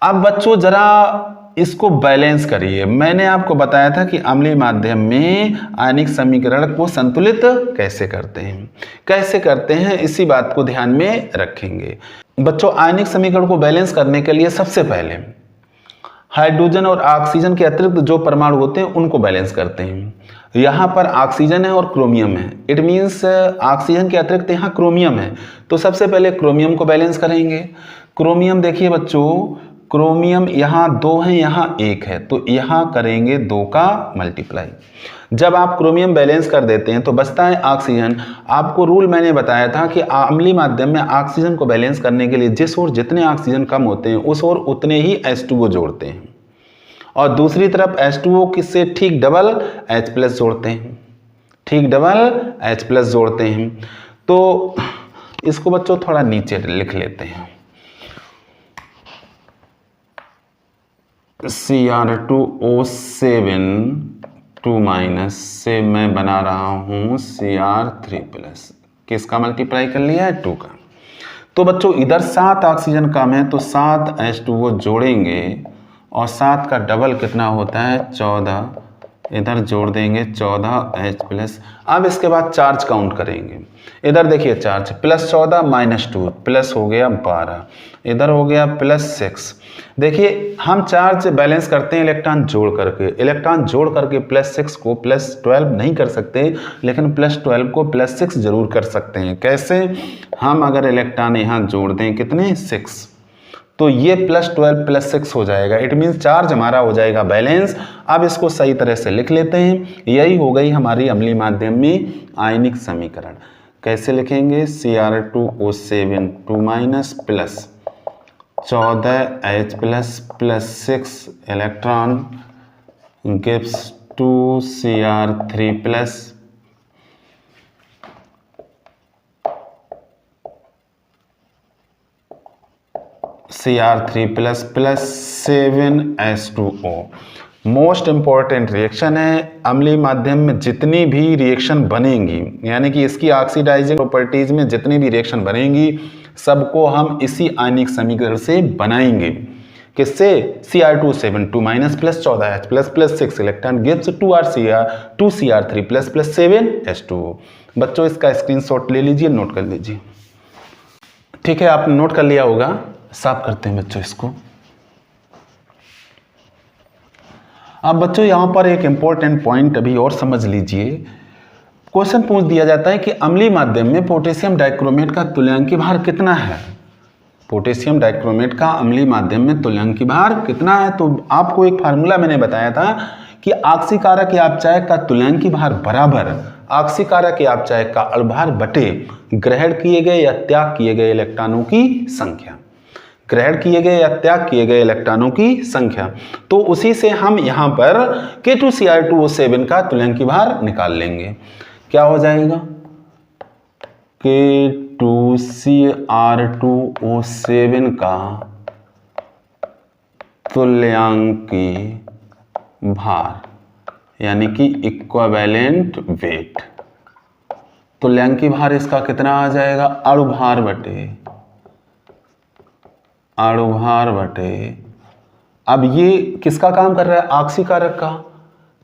Speaker 1: अब बच्चों जरा इसको बैलेंस करिए। मैंने आपको बताया था कि अम्लीय माध्यम में आयनिक समीकरण को संतुलित कैसे करते हैं, इसी बात को ध्यान में रखेंगे। बच्चों आयनिक समीकरण को बैलेंस करने के लिए सबसे पहले हाइड्रोजन और ऑक्सीजन के अतिरिक्त जो परमाणु होते हैं उनको बैलेंस करते हैं। यहाँ पर ऑक्सीजन है और क्रोमियम है, इट मीन्स ऑक्सीजन के अतिरिक्त यहाँ क्रोमियम है, तो सबसे पहले क्रोमियम को बैलेंस करेंगे। क्रोमियम देखिए बच्चों, क्रोमियम यहाँ 2 है, यहाँ 1 है, तो यहाँ करेंगे 2 का मल्टीप्लाई। जब आप क्रोमियम बैलेंस कर देते हैं तो बचता है ऑक्सीजन। आपको रूल मैंने बताया था कि अम्लीय माध्यम में ऑक्सीजन को बैलेंस करने के लिए जिस ओर जितने ऑक्सीजन कम होते हैं उस ओर उतने ही H2O जोड़ते हैं, और दूसरी तरफ H2O किससे ठीक डबल H+ जोड़ते हैं, ठीक डबल H+ जोड़ते हैं। तो इसको बच्चों थोड़ा नीचे लिख लेते हैं, Cr2O7 माइनस से मैं बना रहा हूं Cr3 प्लस, किसका मल्टीप्लाई कर लिया है 2 का। तो बच्चों इधर 7 ऑक्सीजन कम है तो 7 H2O जोड़ेंगे, और 7 का डबल कितना होता है 14, इधर जोड़ देंगे 14 H+। अब इसके बाद चार्ज काउंट करेंगे। इधर देखिए चार्ज +14 -2 प्लस हो गया 12, इधर हो गया +6। देखिए हम चार्ज बैलेंस करते हैं इलेक्ट्रॉन जोड़ करके, +6 को +12 नहीं कर सकते, लेकिन +12 को +6 जरूर कर सकते हैं। कैसे? हम अगर इलेक्ट्रॉन यहाँ जोड़ दें कितने 6, तो ये +12 +6 हो जाएगा, इट मीन्स चार्ज हमारा हो जाएगा बैलेंस। अब इसको सही तरह से लिख लेते हैं। यही हो गई हमारी अम्लीय माध्यम में आयनिक समीकरण। कैसे लिखेंगे? Cr2O7 minus plus 14H plus 6 electron gives 2Cr3 plus Cr3 plus 7H2O। Most important reaction है। अम्लीय माध्यम में जितनी भी रिएक्शन बनेंगी, यानी कि इसकी ऑक्सीडाइजिंग प्रॉपर्टीज में जितनी भी रिएक्शन बनेंगी, सबको हम इसी आयनिक समीकरण से बनाएंगे। किससे? Cr2O7 minus plus 14H plus 6 electron gives 2Cr3 plus 7H2O। बच्चों इसका स्क्रीनशॉट ले लीजिए, नोट कर लीजिए। ठीक है, आपने नोट कर लिया होगा। साफ करते हैं बच्चों इसको। अब बच्चों यहां पर एक इंपॉर्टेंट पॉइंट अभी और समझ लीजिए। क्वेश्चन पूछ दिया जाता है कि अम्लीय माध्यम में पोटेशियम डाइक्रोमेट का तुल्यांकी भार कितना है। पोटेशियम डाइक्रोमेट का अम्लीय माध्यम में तुल्यांकी भार कितना है? तो आपको एक फार्मूला मैंने बताया था कि ऑक्सीकारक या अपचायक का तुल्यांकी भार बराबर ऑक्सीकारक या अपचायक का अणुभार बटे ग्रहण किए गए या त्याग किए गए इलेक्ट्रॉनों की संख्या। ग्रहण किए गए या त्याग किए गए इलेक्ट्रॉनों की संख्या। तो उसी से हम यहां पर K2Cr2O7 का तुल्यांकी भार निकाल लेंगे। क्या हो जाएगा? K2Cr2O7 का तुल्यांकी भार, यानी कि इक्विवेलेंट वेट। तुल्यांकी भार इसका कितना आ जाएगा? अणुभार बटे अब ये किसका काम कर रहा है? ऑक्सीकारक का।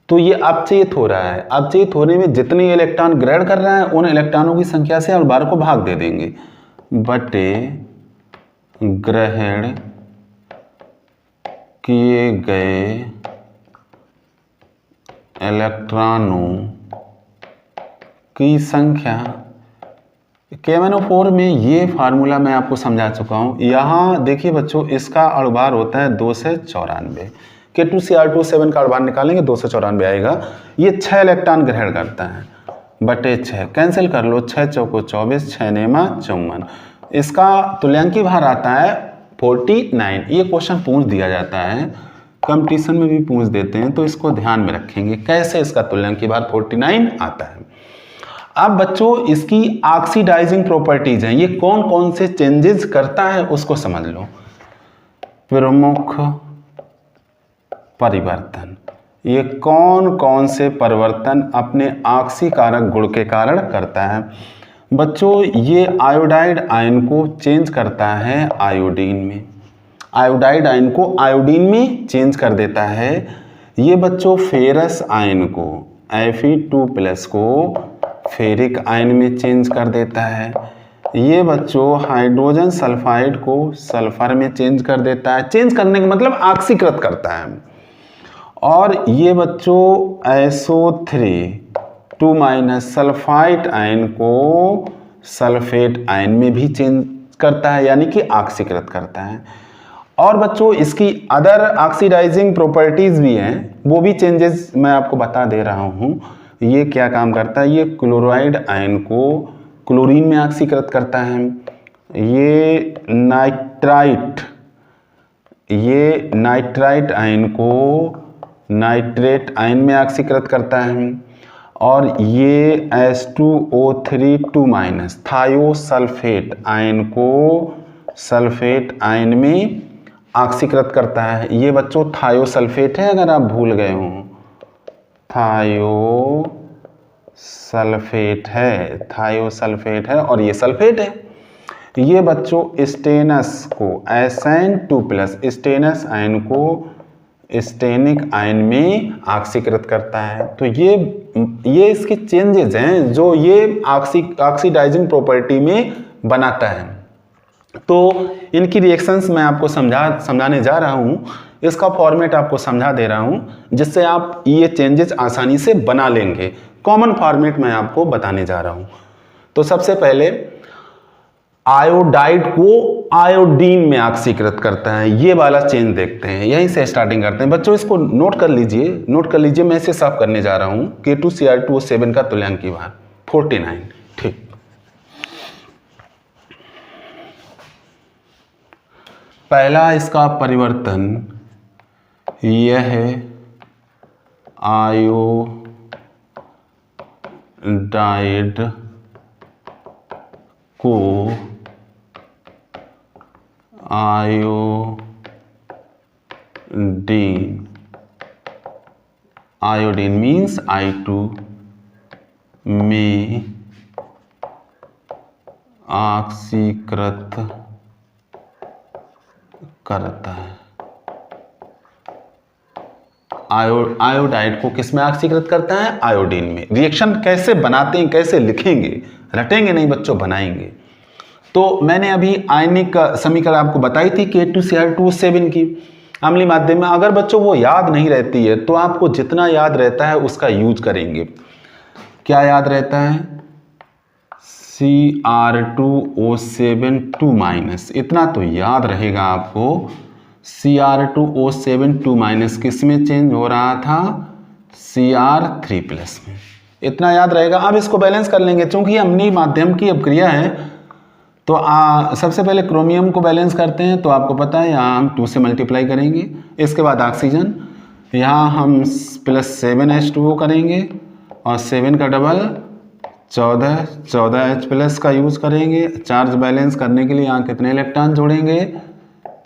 Speaker 1: तो ये अपचयित हो रहा है। अपचयित होने में जितने इलेक्ट्रॉन ग्रहण कर रहे हैं उन इलेक्ट्रॉनों की संख्या से अणुभार को भाग दे देंगे, बटे ग्रहण किए गए इलेक्ट्रॉनों की संख्या। KMnO4 में ये फार्मूला मैं आपको समझा चुका हूँ। यहाँ देखिए बच्चों, इसका अणुभार होता है 294। K2Cr2O7 का अणुभार निकालेंगे 294 आएगा। ये 6 इलेक्ट्रॉन ग्रहण करता है, बटे 6 कैंसिल कर लो, 6 चौको 24, 6 नेमा 54। इसका तुल्यांकी भार आता है 49। ये क्वेश्चन पूछ दिया जाता है, कंपटीशन में भी पूछ देते हैं, तो इसको ध्यान में रखेंगे कैसे इसका तुल्यांकी भार 49 आता है। अब बच्चों इसकी ऑक्सीडाइजिंग प्रॉपर्टीज हैं, ये कौन कौन से चेंजेस करता है उसको समझ लो। प्रमुख परिवर्तन। ये कौन कौन से परिवर्तन अपने ऑक्सीकारक गुण के कारण करता है? बच्चों, ये आयोडाइड आयन को चेंज करता है आयोडीन में, आयोडाइड आयन को आयोडीन में चेंज कर देता है। ये बच्चों फेरस आयन को, Fe2+ को फेरिक आयन में चेंज कर देता है। ये बच्चों हाइड्रोजन सल्फाइड को सल्फर में चेंज कर देता है। चेंज करने का मतलब ऑक्सीकृत करता है। और ये बच्चों SO3 सल्फाइड आयन को सल्फेट आयन में भी चेंज करता है, यानी कि ऑक्सीकृत करता है। और बच्चों इसकी अदर ऑक्सीडाइजिंग प्रॉपर्टीज भी हैं, वो भी चेंजेस मैं आपको बता दे रहा हूँ। ये क्या काम करता है? ये क्लोराइड आयन को क्लोरीन में ऑक्सीकृत करता है। ये नाइट्राइट आयन को नाइट्रेट आयन में ऑक्सीकृत करता है। और ये H2O3 थायोसल्फेट आयन को सल्फेट आयन में ऑक्सीकृत करता है। ये बच्चों थायोसल्फेट है, अगर आप भूल गए हो, थायोसल्फेट है और ये सल्फेट है। ये बच्चों स्टेनस को SN2+ स्टेनस आयन को स्टेनिक आयन में ऑक्सीकृत करता है। तो ये इसके चेंजेस हैं जो ये ऑक्सीडाइजिंग प्रॉपर्टी में बनाता है। तो इनकी रिएक्शंस मैं आपको समझाने जा रहा हूँ। इसका फॉर्मेट आपको समझा दे रहा हूँ जिससे आप ये चेंजेस आसानी से बना लेंगे। कॉमन फॉर्मेट मैं आपको बताने जा रहा हूँ। तो सबसे पहले आयोडाइड को आयोडीन में ऑक्सीकृत करता है, ये वाला चेंज देखते हैं। यहीं से स्टार्टिंग करते हैं। बच्चों इसको नोट कर लीजिए। मैं इसे साफ करने जा रहा हूँ। K2Cr2O7 का तुल्यांकी भार 49। ठीक, पहला इसका परिवर्तन यह है आयोडाइड को आयोडीन मीन्स I2 में ऑक्सीकृत करता है। आयोडाइड को किस में ऑक्सीकृत करता है? आयोडीन में। रिएक्शन कैसे बनाते हैं, कैसे लिखेंगे? रटेंगे नहीं बच्चों, बनाएंगे। तो मैंने अभी आयनिक समीकरण आपको बताई थी K2Cr2O7 की अम्लीय माध्यम में। अगर बच्चों वो याद नहीं रहती है तो आपको जितना याद रहता है उसका यूज करेंगे। क्या याद रहता है? Cr2O7 2- इतना तो याद रहेगा आपको। Cr2O7 2- किस में चेंज हो रहा था? Cr3+ में। इतना याद रहेगा। अब इसको बैलेंस कर लेंगे। चूंकि अम्लीय माध्यम की अपक्रिया है तो सबसे पहले क्रोमियम को बैलेंस करते हैं। तो आपको पता है यहाँ हम 2 से मल्टीप्लाई करेंगे। इसके बाद ऑक्सीजन, यहाँ हम +7H2O करेंगे और 7 का डबल 14H+ का यूज करेंगे। चार्ज बैलेंस करने के लिए यहाँ कितने इलेक्ट्रॉन जोड़ेंगे?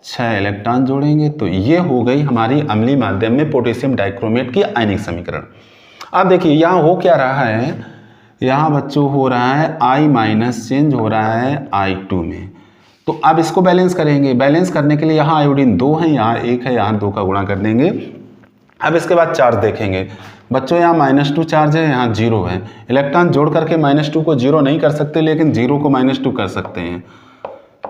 Speaker 1: 6 इलेक्ट्रॉन जोड़ेंगे। तो ये हो गई हमारी अम्लीय माध्यम में पोटेशियम डाइक्रोमेट की आयनिक समीकरण। अब देखिए यहाँ हो क्या रहा है? यहाँ बच्चों हो रहा है I- चेंज हो रहा है I2 में। तो अब इसको बैलेंस करेंगे। बैलेंस करने के लिए यहाँ आयोडीन 2 है, यहाँ 1 है, यहाँ 2 का गुणा कर देंगे। अब इसके बाद चार्ज देखेंगे। बच्चों यहाँ -2 चार्ज है, यहाँ 0 है। इलेक्ट्रॉन जोड़ करके -2 को 0 नहीं कर सकते, लेकिन 0 को -2 कर सकते हैं।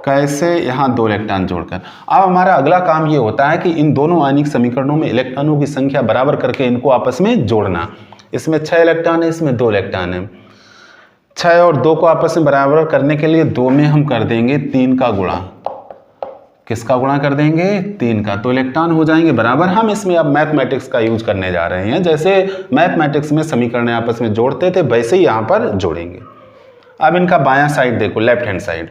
Speaker 1: कैसे? यहाँ 2 इलेक्ट्रॉन जोड़कर। अब हमारा अगला काम ये होता है कि इन दोनों आयनिक समीकरणों में इलेक्ट्रॉनों की संख्या बराबर करके इनको आपस में जोड़ना। इसमें 6 इलेक्ट्रॉन है, इसमें 2 इलेक्ट्रॉन है। 6 और 2 को आपस में बराबर करने के लिए 2 में हम कर देंगे 3 का गुणा। किसका गुणा कर देंगे? 3 का। तो इलेक्ट्रॉन हो जाएंगे बराबर। हम इसमें अब मैथमेटिक्स का यूज करने जा रहे हैं। जैसे मैथमेटिक्स में समीकरण आपस में जोड़ते थे वैसे ही यहाँ पर जोड़ेंगे। अब इनका बायां साइड देखो, left hand side.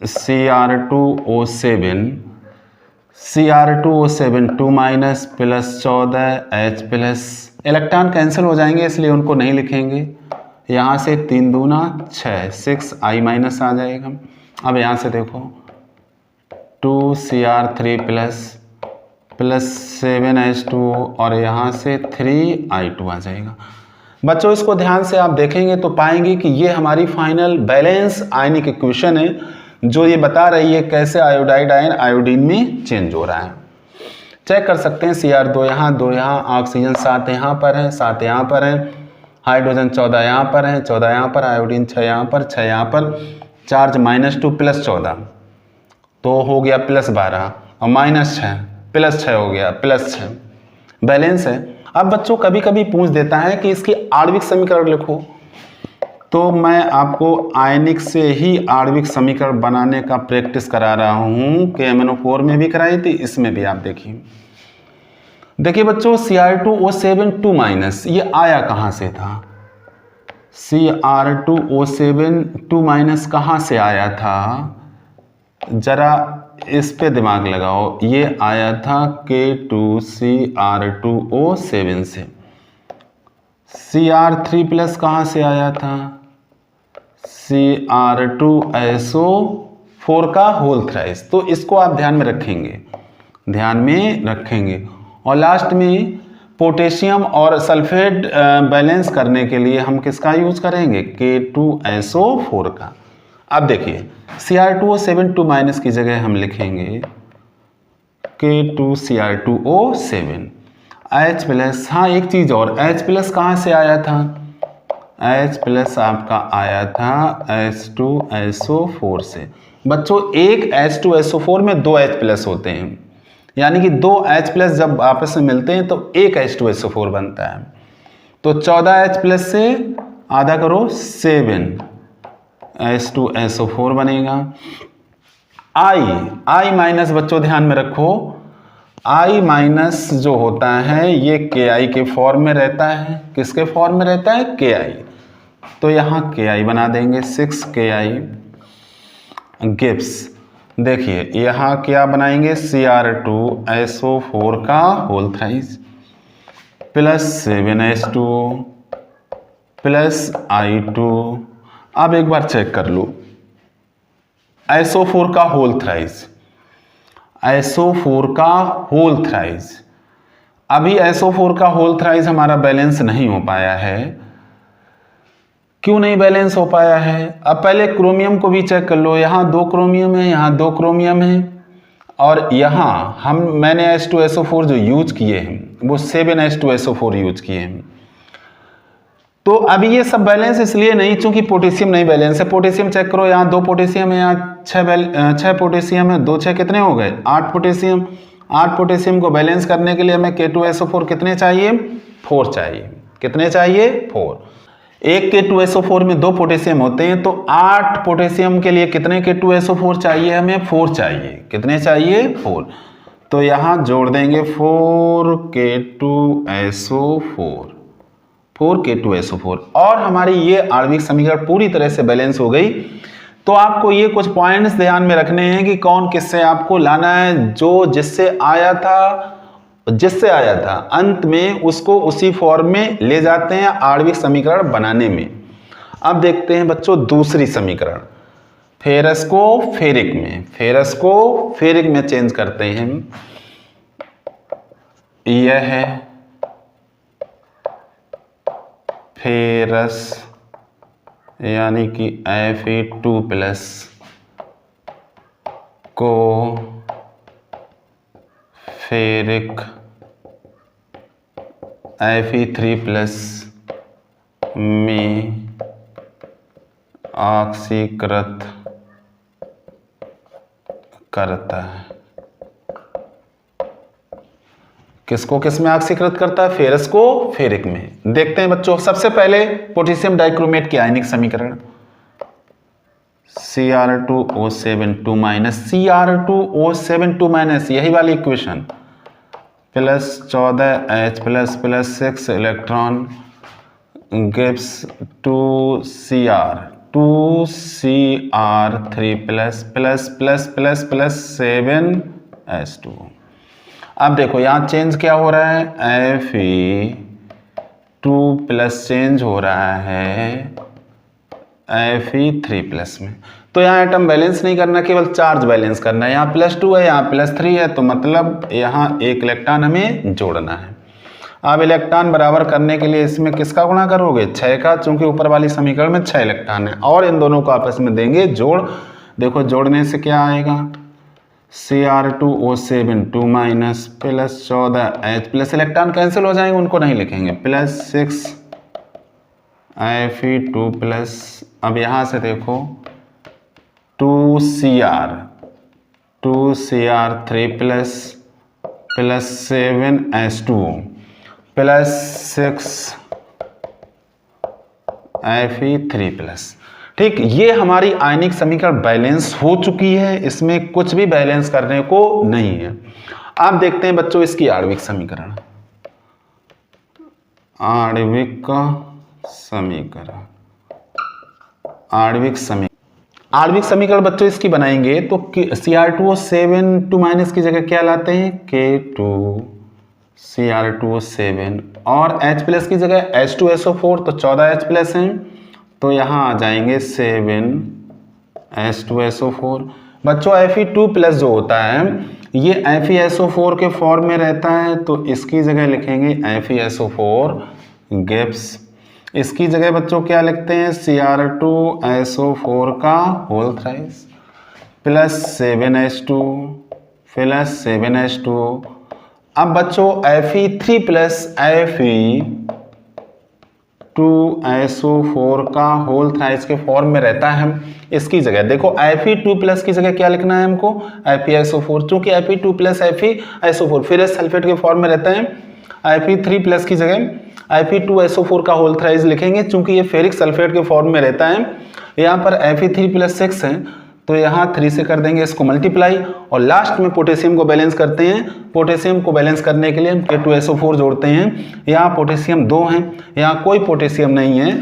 Speaker 1: Cr2O7 2- +14H+। Electron cancel हो जाएंगे इसलिए उनको नहीं लिखेंगे। यहाँ से 3 दूना 6, 6I- आ जाएगा। अब यहाँ से देखो 2Cr3+ प्लस 7H2O और यहाँ से 3I2 आ जाएगा। बच्चों इसको ध्यान से आप देखेंगे तो पाएंगे कि ये हमारी फाइनल बैलेंस आयनिक इक्वेशन है, जो ये बता रही है कैसे आयोडाइड आयन आयोडीन में चेंज हो रहा है। चेक कर सकते हैं, Cr2 यहाँ, 2 यहाँ, ऑक्सीजन 7 यहाँ पर है, 7 यहाँ पर है, हाइड्रोजन 14 यहाँ पर है, 14 यहाँ पर, आयोडीन 6 यहाँ पर, 6 यहाँ पर, चार्ज -2 + 14 तो हो गया +12 और -6 +6 हो गया +6, बैलेंस है। अब बच्चों कभी कभी पूछ देता है कि इसकी आणविक समीकरण लिखो, तो मैं आपको आयनिक से ही आणविक समीकरण बनाने का प्रैक्टिस करा रहा हूँ, KMnO4 में भी कराई थी, इसमें भी आप देखिए बच्चों Cr2O7 2- ये आया कहाँ से था? Cr2O7 2- कहाँ से आया था? जरा इस पे दिमाग लगाओ, ये आया था K2Cr2O7 से। Cr3+ कहाँ से आया था? Cr2SO4 का होल थ्राइस। तो इसको आप ध्यान में रखेंगे। और लास्ट में पोटेशियम और सल्फेट बैलेंस करने के लिए हम किसका यूज करेंगे? K2SO4 का। अब देखिए Cr2O7 2- की जगह हम लिखेंगे K2Cr2O7 H+। हाँ एक चीज और, H+ कहाँ से आया था? H+ आपका आया था H2SO4 से। बच्चों एक H2SO4 में 2 H+ होते हैं, यानी कि 2 H+ जब आपस में मिलते हैं तो एक H2SO4 बनता है। तो 14 H+ से आधा करो 7 H2SO4 बनेगा। I- बच्चों ध्यान में रखो, I- जो होता है ये Ki के फॉर्म में रहता है। किसके फॉर्म में रहता है? Ki। तो यहाँ Ki बना देंगे, 6 Ki गिब्स। देखिए यहाँ क्या बनाएंगे? Cr2SO4 का whole thrice plus 7H2O plus I2। अब एक बार चेक कर लो, SO4 का होल थ्राइस, SO4 का होल थ्राइस। अभी SO4 का होल थ्राइस हमारा बैलेंस नहीं हो पाया है। क्यों नहीं बैलेंस हो पाया है? अब पहले क्रोमियम को भी चेक कर लो, यहाँ 2 क्रोमियम है, यहाँ 2 क्रोमियम है, और यहाँ मैंने H2SO4 जो यूज किए हैं वो 7H2SO4 यूज किए हैं। तो अभी ये सब बैलेंस इसलिए नहीं चूंकि पोटेशियम नहीं बैलेंस है। पोटेशियम चेक करो, यहाँ 2 पोटेशियम है, यहाँ 6 पोटेशियम है, 2 6 कितने हो गए? 8 पोटेशियम। 8 पोटेशियम को बैलेंस करने के लिए हमें K2SO4 कितने चाहिए? 4 चाहिए। कितने चाहिए? 4। एक K2SO4 में 2 पोटेशियम होते हैं, तो 8 पोटेशियम के लिए कितने K2SO4 चाहिए? हमें 4 चाहिए। कितने चाहिए? 4। तो यहाँ जोड़ देंगे 4 K2SO4 और हमारी ये आणविक समीकरण पूरी तरह से बैलेंस हो गई। तो आपको ये कुछ पॉइंट्स ध्यान में रखने हैं कि कौन किससे आपको लाना है। जो जिससे आया था अंत में उसको उसी फॉर्म में ले जाते हैं आणविक समीकरण बनाने में। अब देखते हैं बच्चों दूसरी समीकरण, फेरस को फेरिक में चेंज करते हैं। यह है फेरस यानी कि Fe2+ को फेरिक Fe3+ में ऑक्सीकृत करता है। किसको किस में ऑक्सीकृत करता है? फेरस को फेरिक में। देखते हैं बच्चों, सबसे पहले पोटेशियम डाइक्रोमेट की आयनिक समीकरण Cr2O7 2- यही वाली equation plus 14H+ plus 6 electron gives 2Cr3+ plus 7H2। अब देखो यहाँ चेंज क्या हो रहा है? Fe2+ चेंज हो रहा है Fe3+ में। तो यहाँ एटम बैलेंस नहीं करना, केवल चार्ज बैलेंस करना है। यहाँ +2 है, यहाँ +3 है, तो मतलब यहाँ 1 इलेक्ट्रॉन हमें जोड़ना है। अब इलेक्ट्रॉन बराबर करने के लिए इसमें किसका गुणा करोगे? 6 का, चूंकि ऊपर वाली समीकरण में 6 इलेक्ट्रॉन है, और इन दोनों को आपस में देंगे जोड़। देखो जोड़ने से क्या आएगा? Cr2O7 2 minus +14H plus, electron cancel हो जाएंगे, उनको नहीं लिखेंगे, +6 Fe2 प्लस, अब यहाँ से देखो 2Cr3 plus +7H2O plus 6Fe3 plus. ठीक, ये हमारी आयनिक समीकरण बैलेंस हो चुकी है, इसमें कुछ भी बैलेंस करने को नहीं है। अब देखते हैं बच्चों इसकी आणविक समीकरण। आणविक समीकरण बच्चों इसकी बनाएंगे तो Cr2O7 2- की जगह क्या लाते हैं? K2Cr2O7, और H+ की जगह H2SO4, तो 14H+ हैं, तो यहाँ आ जाएंगे 7H2SO4। बच्चों Fe2+ जो होता है ये FeSO4 के फॉर्म में रहता है, तो इसकी जगह लिखेंगे FeSO4 गिब्स। इसकी जगह बच्चों क्या लिखते हैं? Cr2SO4 का whole thrice plus 7H2 plus 7H2। अब बच्चों Fe3 प्लस Fe2SO4 का होल थ्राइस के फॉर्म में रहता है। इसकी जगह देखो Fe2+ की जगह क्या लिखना है हमको? FeSO4, चूंकि Fe2 प्लस FeSO4 फिर सल्फेट के फॉर्म में रहता है। Fe3+ की जगह Fe2SO4 का होल थ्राइस लिखेंगे, चूंकि ये फेरिक सल्फेट के फॉर्म में रहता है। यहाँ पर Fe3+6 है, तो यहाँ 3 से कर देंगे इसको मल्टीप्लाई, और लास्ट में पोटेशियम को बैलेंस करते हैं। पोटेशियम को बैलेंस करने के लिए हम K2SO4 जोड़ते हैं। यहाँ पोटेशियम 2 हैं, यहाँ कोई पोटेशियम नहीं है,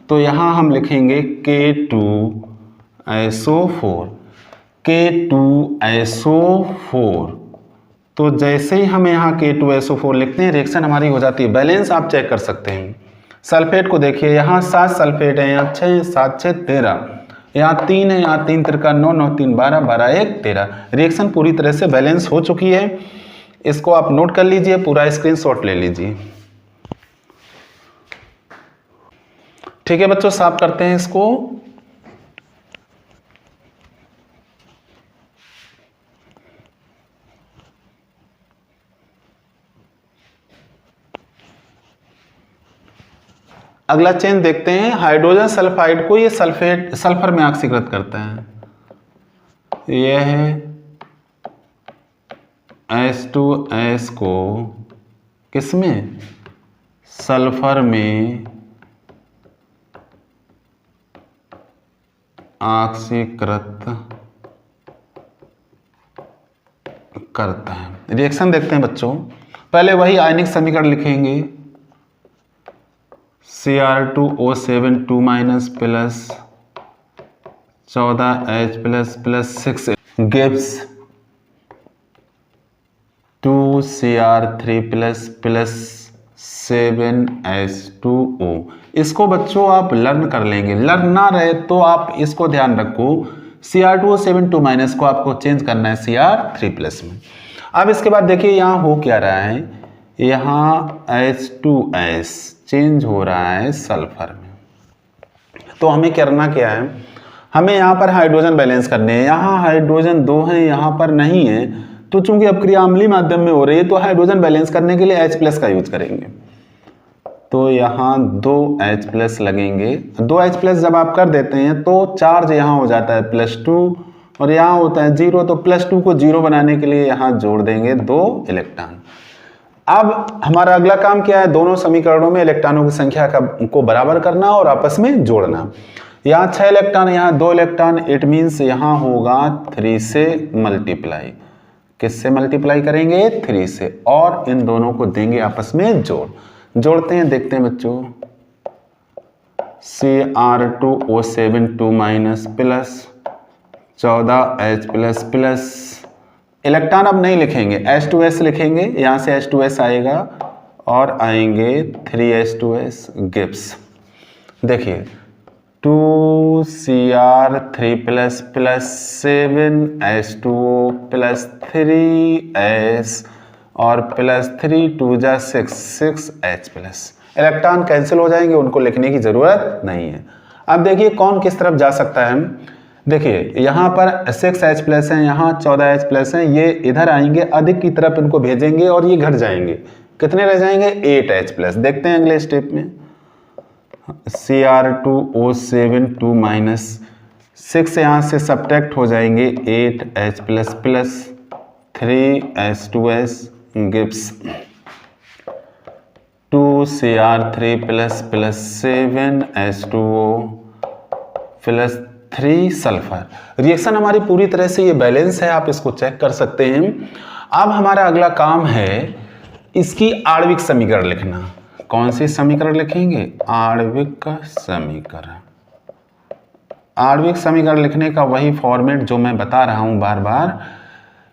Speaker 1: तो यहाँ हम लिखेंगे K2SO4 K2SO4। तो जैसे ही हम यहाँ K2SO4 लिखते हैं, रिएक्शन हमारी हो जाती है। बैलेंस आप चेक कर सकते हैं। सल्फेट को देखिए, यहाँ 7 सल्फेट है, यहाँ 6, 7 6 13, यहाँ 3 है, यहाँ 3 3 9 9 3 12 12 1 13। रिएक्शन पूरी तरह से बैलेंस हो चुकी है। इसको आप नोट कर लीजिए, पूरा स्क्रीनशॉट ले लीजिए। ठीक है बच्चों, साफ करते हैं इसको। अगला चेंज देखते हैं। हाइड्रोजन सल्फाइड को ये सल्फर में ऑक्सीकृत करता है। यह है H2S को किसमें? सल्फर में ऑक्सीकृत करता है। रिएक्शन देखते हैं बच्चों। पहले वही आयनिक समीकरण लिखेंगे, Cr2O7 2- plus 14H+ plus 6 gives 2Cr3 plus 7H2O। इसको बच्चों आप लर्न कर लेंगे, लर्न ना रहे तो आप इसको ध्यान रखो, Cr2O7 2- को आपको चेंज करना है Cr3+ में। अब इसके बाद देखिए यहाँ हो क्या रहा है, यहाँ H2S चेंज हो रहा है सल्फर में। तो हमें करना क्या है? हमें यहाँ पर हाइड्रोजन बैलेंस करने हैं। यहाँ हाइड्रोजन 2 हैं, यहाँ पर नहीं है, तो चूंकि अपक्रिया अम्लीय माध्यम में हो रही है, तो हाइड्रोजन बैलेंस करने के लिए H+ का यूज करेंगे। तो यहाँ 2H+ लगेंगे। 2H+ जब आप कर देते हैं तो चार्ज यहाँ हो जाता है +2 और यहाँ होता है 0, तो +2 को 0 बनाने के लिए यहाँ जोड़ देंगे 2 इलेक्ट्रॉन। अब हमारा अगला काम क्या है? दोनों समीकरणों में इलेक्ट्रॉनों की संख्या को बराबर करना और आपस में जोड़ना। यहाँ 6 इलेक्ट्रॉन, यहाँ 2 इलेक्ट्रॉन, इट मीन्स यहाँ होगा 3 से मल्टीप्लाई। किससे मल्टीप्लाई करेंगे? 3 से, और इन दोनों को देंगे आपस में जोड़ते हैं। देखते हैं बच्चों, Cr2O7 2- plus 14H+ plus, electron अब नहीं लिखेंगे, H2S लिखेंगे। यहाँ से H2S आएगा और आएंगे 3H2S गिब्स। देखिए 2Cr3 plus plus 7H2O plus 3S और प्लस 3 2 जा 6H प्लस। इलेक्ट्रॉन कैंसिल हो जाएंगे, उनको लिखने की जरूरत नहीं है। अब देखिए कौन किस तरफ जा सकता है। देखिए यहाँ पर 6H प्लस है, यहाँ 14H प्लस है, ये इधर आएंगे, अधिक की तरफ इनको भेजेंगे और ये घट जाएंगे। कितने रह जाएंगे? 8H plus. देखते हैं अगले स्टेप में। Cr2O7 2 माइनस 6 यहाँ से सब्ट्रैक्ट हो जाएंगे, 8H plus plus 3H2S gives 2Cr3 plus plus 7H2O plus 3 sulphur. Reaction हमारी पूरी तरह से ये बैलेंस है, आप इसको चेक कर सकते हैं। अब हमारा अगला काम है इसकी आणविक समीकरण लिखना। कौन सी समीकरण लिखेंगे? आणविक समीकरण। आणविक समीकरण लिखने का वही फॉर्मेट जो मैं बता रहा हूं बार बार।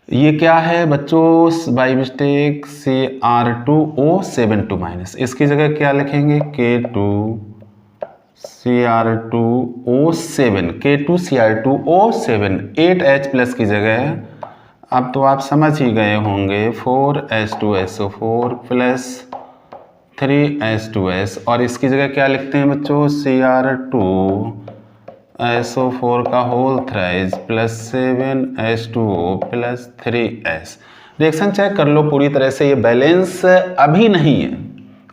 Speaker 1: ये क्या है बच्चों? बाई मिस्टेक Cr2O7 2 माइनस, इसकी जगह क्या लिखेंगे? K2Cr2O7 8H प्लस की जगह, अब तो आप समझ ही गए होंगे, 4H2SO4 प्लस 3H2S और इसकी जगह क्या लिखते हैं बच्चों? Cr2SO4 का whole thrice plus 7H2O plus 3S। Reaction check कर लो पूरी तरह से, ये बैलेंस अभी नहीं है।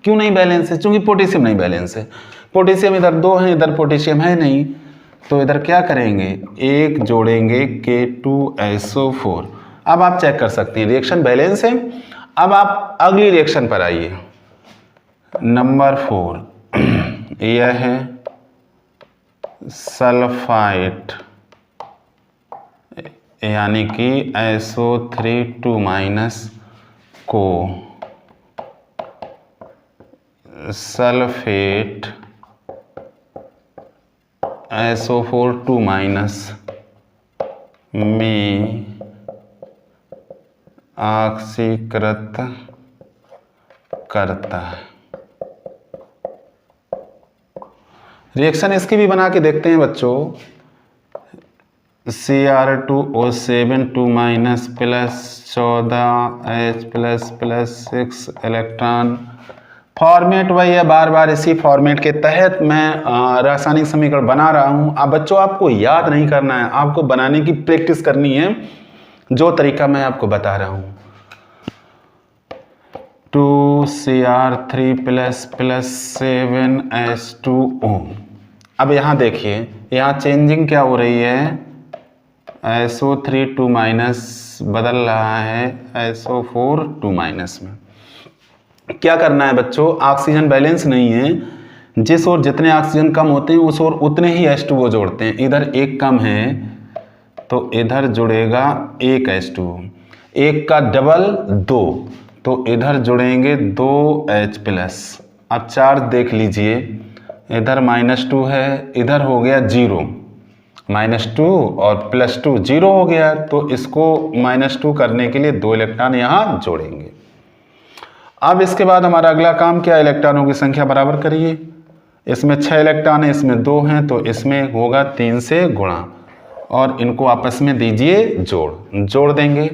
Speaker 1: क्यों नहीं बैलेंस है? क्योंकि पोटेशियम नहीं बैलेंस है। पोटेशियम इधर 2 है, इधर पोटेशियम है नहीं, तो इधर क्या करेंगे? एक जोड़ेंगे K2SO4। अब आप चेक कर सकते हैं रिएक्शन बैलेंस है। अब आप अगली रिएक्शन पर आइए, नंबर 4। यह है सल्फाइड यानी कि SO3 2 माइनस को सल्फेट SO4 2 माइनस में ऑक्सीकृत करता है। रिएक्शन इसकी भी बना के देखते हैं बच्चों। Cr2O7 2 minus plus 14H plus plus 6 electron. Format वही है, बार बार इसी फॉर्मेट के तहत मैं रासायनिक समीकरण बना रहा हूं। अब बच्चों आपको याद नहीं करना है, आपको बनाने की प्रैक्टिस करनी है, जो तरीका मैं आपको बता रहा हूं। 2Cr3 plus plus 7H2O। अब यहाँ देखिए, यहाँ चेंजिंग क्या हो रही है? SO3 2 माइनस बदल रहा है SO4 2 माइनस में। क्या करना है बच्चों? ऑक्सीजन बैलेंस नहीं है, जिस ओर जितने ऑक्सीजन कम होते हैं उस ओर उतने ही H2O जोड़ते हैं। इधर एक कम है तो इधर जुड़ेगा एक H2O, एक का डबल 2, तो इधर जुड़ेंगे 2H प्लस। अब चार्ज देख लीजिए, इधर -2 है, इधर हो गया 0, -2 और +2 0 हो गया, तो इसको -2 करने के लिए 2 इलेक्ट्रॉन यहाँ जोड़ेंगे। अब इसके बाद हमारा अगला काम क्या? इलेक्ट्रॉनों की संख्या बराबर करिए। इसमें 6 इलेक्ट्रॉन है, इसमें 2 हैं, तो इसमें होगा 3 से गुणा और इनको आपस में दीजिए जोड़ देंगे,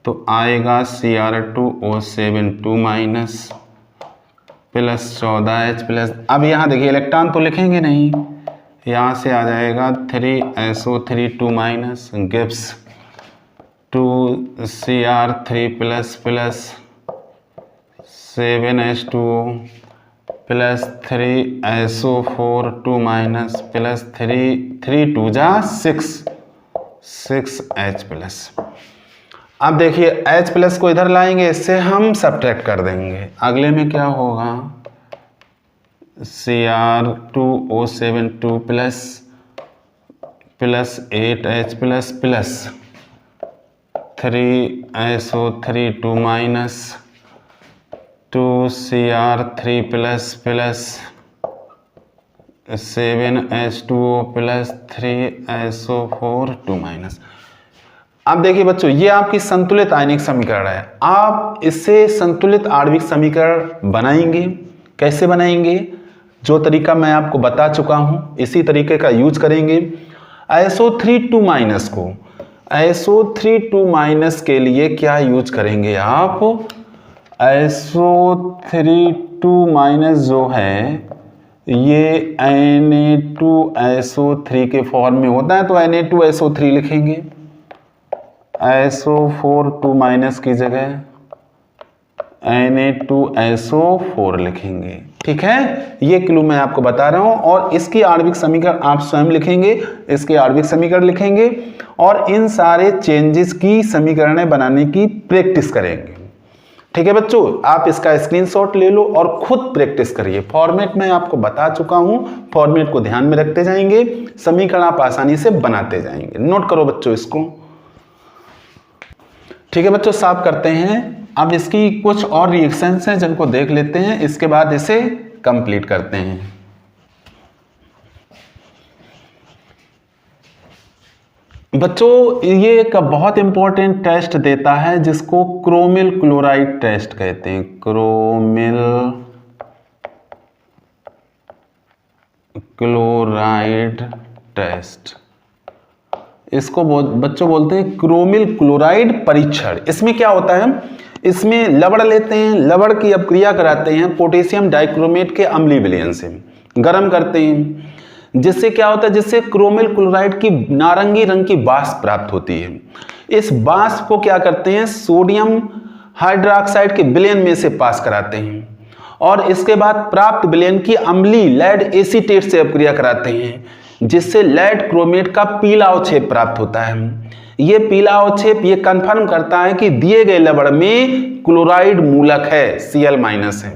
Speaker 1: तो आएगा Cr2O7 2 minus plus 14H plus. अब यहाँ देखिए इलेक्ट्रॉन तो लिखेंगे नहीं, यहाँ से आ जाएगा 3SO3 2 minus gives 2Cr3 plus plus 7H2O plus 3SO4 2 minus plus 3 2 जा 6H प्लस। अब देखिए H प्लस को इधर लाएंगे, इससे हम सब्ट्रैक्ट कर देंगे। अगले में क्या होगा? Cr2O7 2 plus plus 8H plus plus 3SO3 2 minus 2Cr3 plus plus 7H2O plus 3SO4 2 minus. अब देखिए बच्चों, ये आपकी संतुलित आयनिक समीकरण है। आप इससे संतुलित आणविक समीकरण बनाएंगे। कैसे बनाएंगे? जो तरीका मैं आपको बता चुका हूं इसी तरीके का यूज करेंगे। SO3 2- को SO3 2- के लिए क्या यूज करेंगे आप? SO3 2- जो है ये Na2SO3 के फॉर्म में होता है, तो Na2SO3 लिखेंगे। SO4 2- की जगह Na2SO4 लिखेंगे। ठीक है, ये क्लू मैं आपको बता रहा हूं। और इसकी आणविक समीकरण आप स्वयं लिखेंगे, इसके आणविक समीकरण लिखेंगे और इन सारे चेंजेस की समीकरणें बनाने की प्रैक्टिस करेंगे। ठीक है बच्चों, आप इसका स्क्रीनशॉट ले लो और खुद प्रैक्टिस करिए। फॉर्मेट मैं आपको बता चुका हूं, फॉर्मेट को ध्यान में रखते जाएंगे, समीकरण आप आसानी से बनाते जाएंगे। नोट करो बच्चों इसको। ठीक है बच्चों, साफ करते हैं। अब इसकी कुछ और रिएक्शंस हैं जिनको देख लेते हैं, इसके बाद इसे कंप्लीट करते हैं। बच्चों ये एक बहुत इंपॉर्टेंट टेस्ट देता है जिसको क्रोमिल क्लोराइड टेस्ट कहते हैं। क्रोमिल क्लोराइड टेस्ट, इसको बच्चों बोलते हैं क्रोमिल क्लोराइड परीक्षण। इसमें क्या होता है, इसमें लवण लेते हैं, लवण की अपक्रिया कराते हैं पोटेशियम डाइक्रोमेट के अम्लीय विलयन से, गर्म करते हैं, जिससे क्या होता है, जिससे क्रोमिल क्लोराइड की नारंगी रंग की वाष्प प्राप्त होती है। इस वाष्प को क्या करते हैं, सोडियम हाइड्रोक्साइड के विलयन में से पास कराते हैं और इसके बाद प्राप्त विलयन की अम्लीय लेड एसीटेट से अपक्रिया कराते हैं, जिससे लेड क्रोमेट का पीला अवक्षेप प्राप्त होता है। ये पीला अवक्षेप ये कंफर्म करता है कि दिए गए लवण में क्लोराइड मूलक है, Cl- है।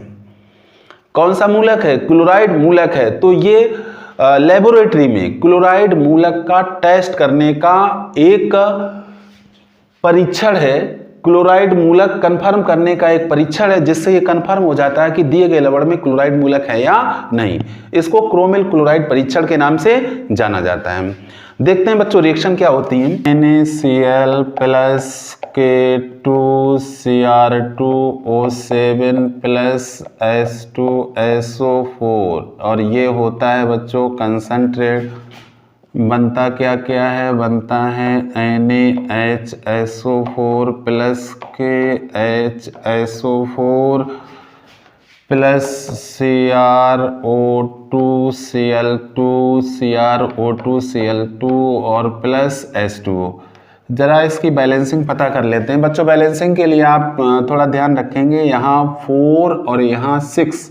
Speaker 1: कौन सा मूलक है, क्लोराइड मूलक है। तो ये लेबोरेटरी में क्लोराइड मूलक का टेस्ट करने का एक परीक्षण है, क्लोराइड मूलक कंफर्म करने का एक परीक्षण है, जिससे ये कंफर्म हो जाता है कि दिए गए लवण में क्लोराइड मूलक है या नहीं। इसको क्रोमिल क्लोराइड परीक्षण के नाम से जाना जाता है। देखते हैं बच्चों रिएक्शन क्या होती है। NaCl + K2Cr2O7 + H2SO4 और ये होता है बच्चों कंसंट्रेट। बनता क्या क्या है, बनता है NaHSO4 + KHSO4 + CrO2Cl2 CrO2Cl2 और प्लस H2O। जरा इसकी बैलेंसिंग पता कर लेते हैं बच्चों। बैलेंसिंग के लिए आप थोड़ा ध्यान रखेंगे, यहाँ 4 और यहाँ 6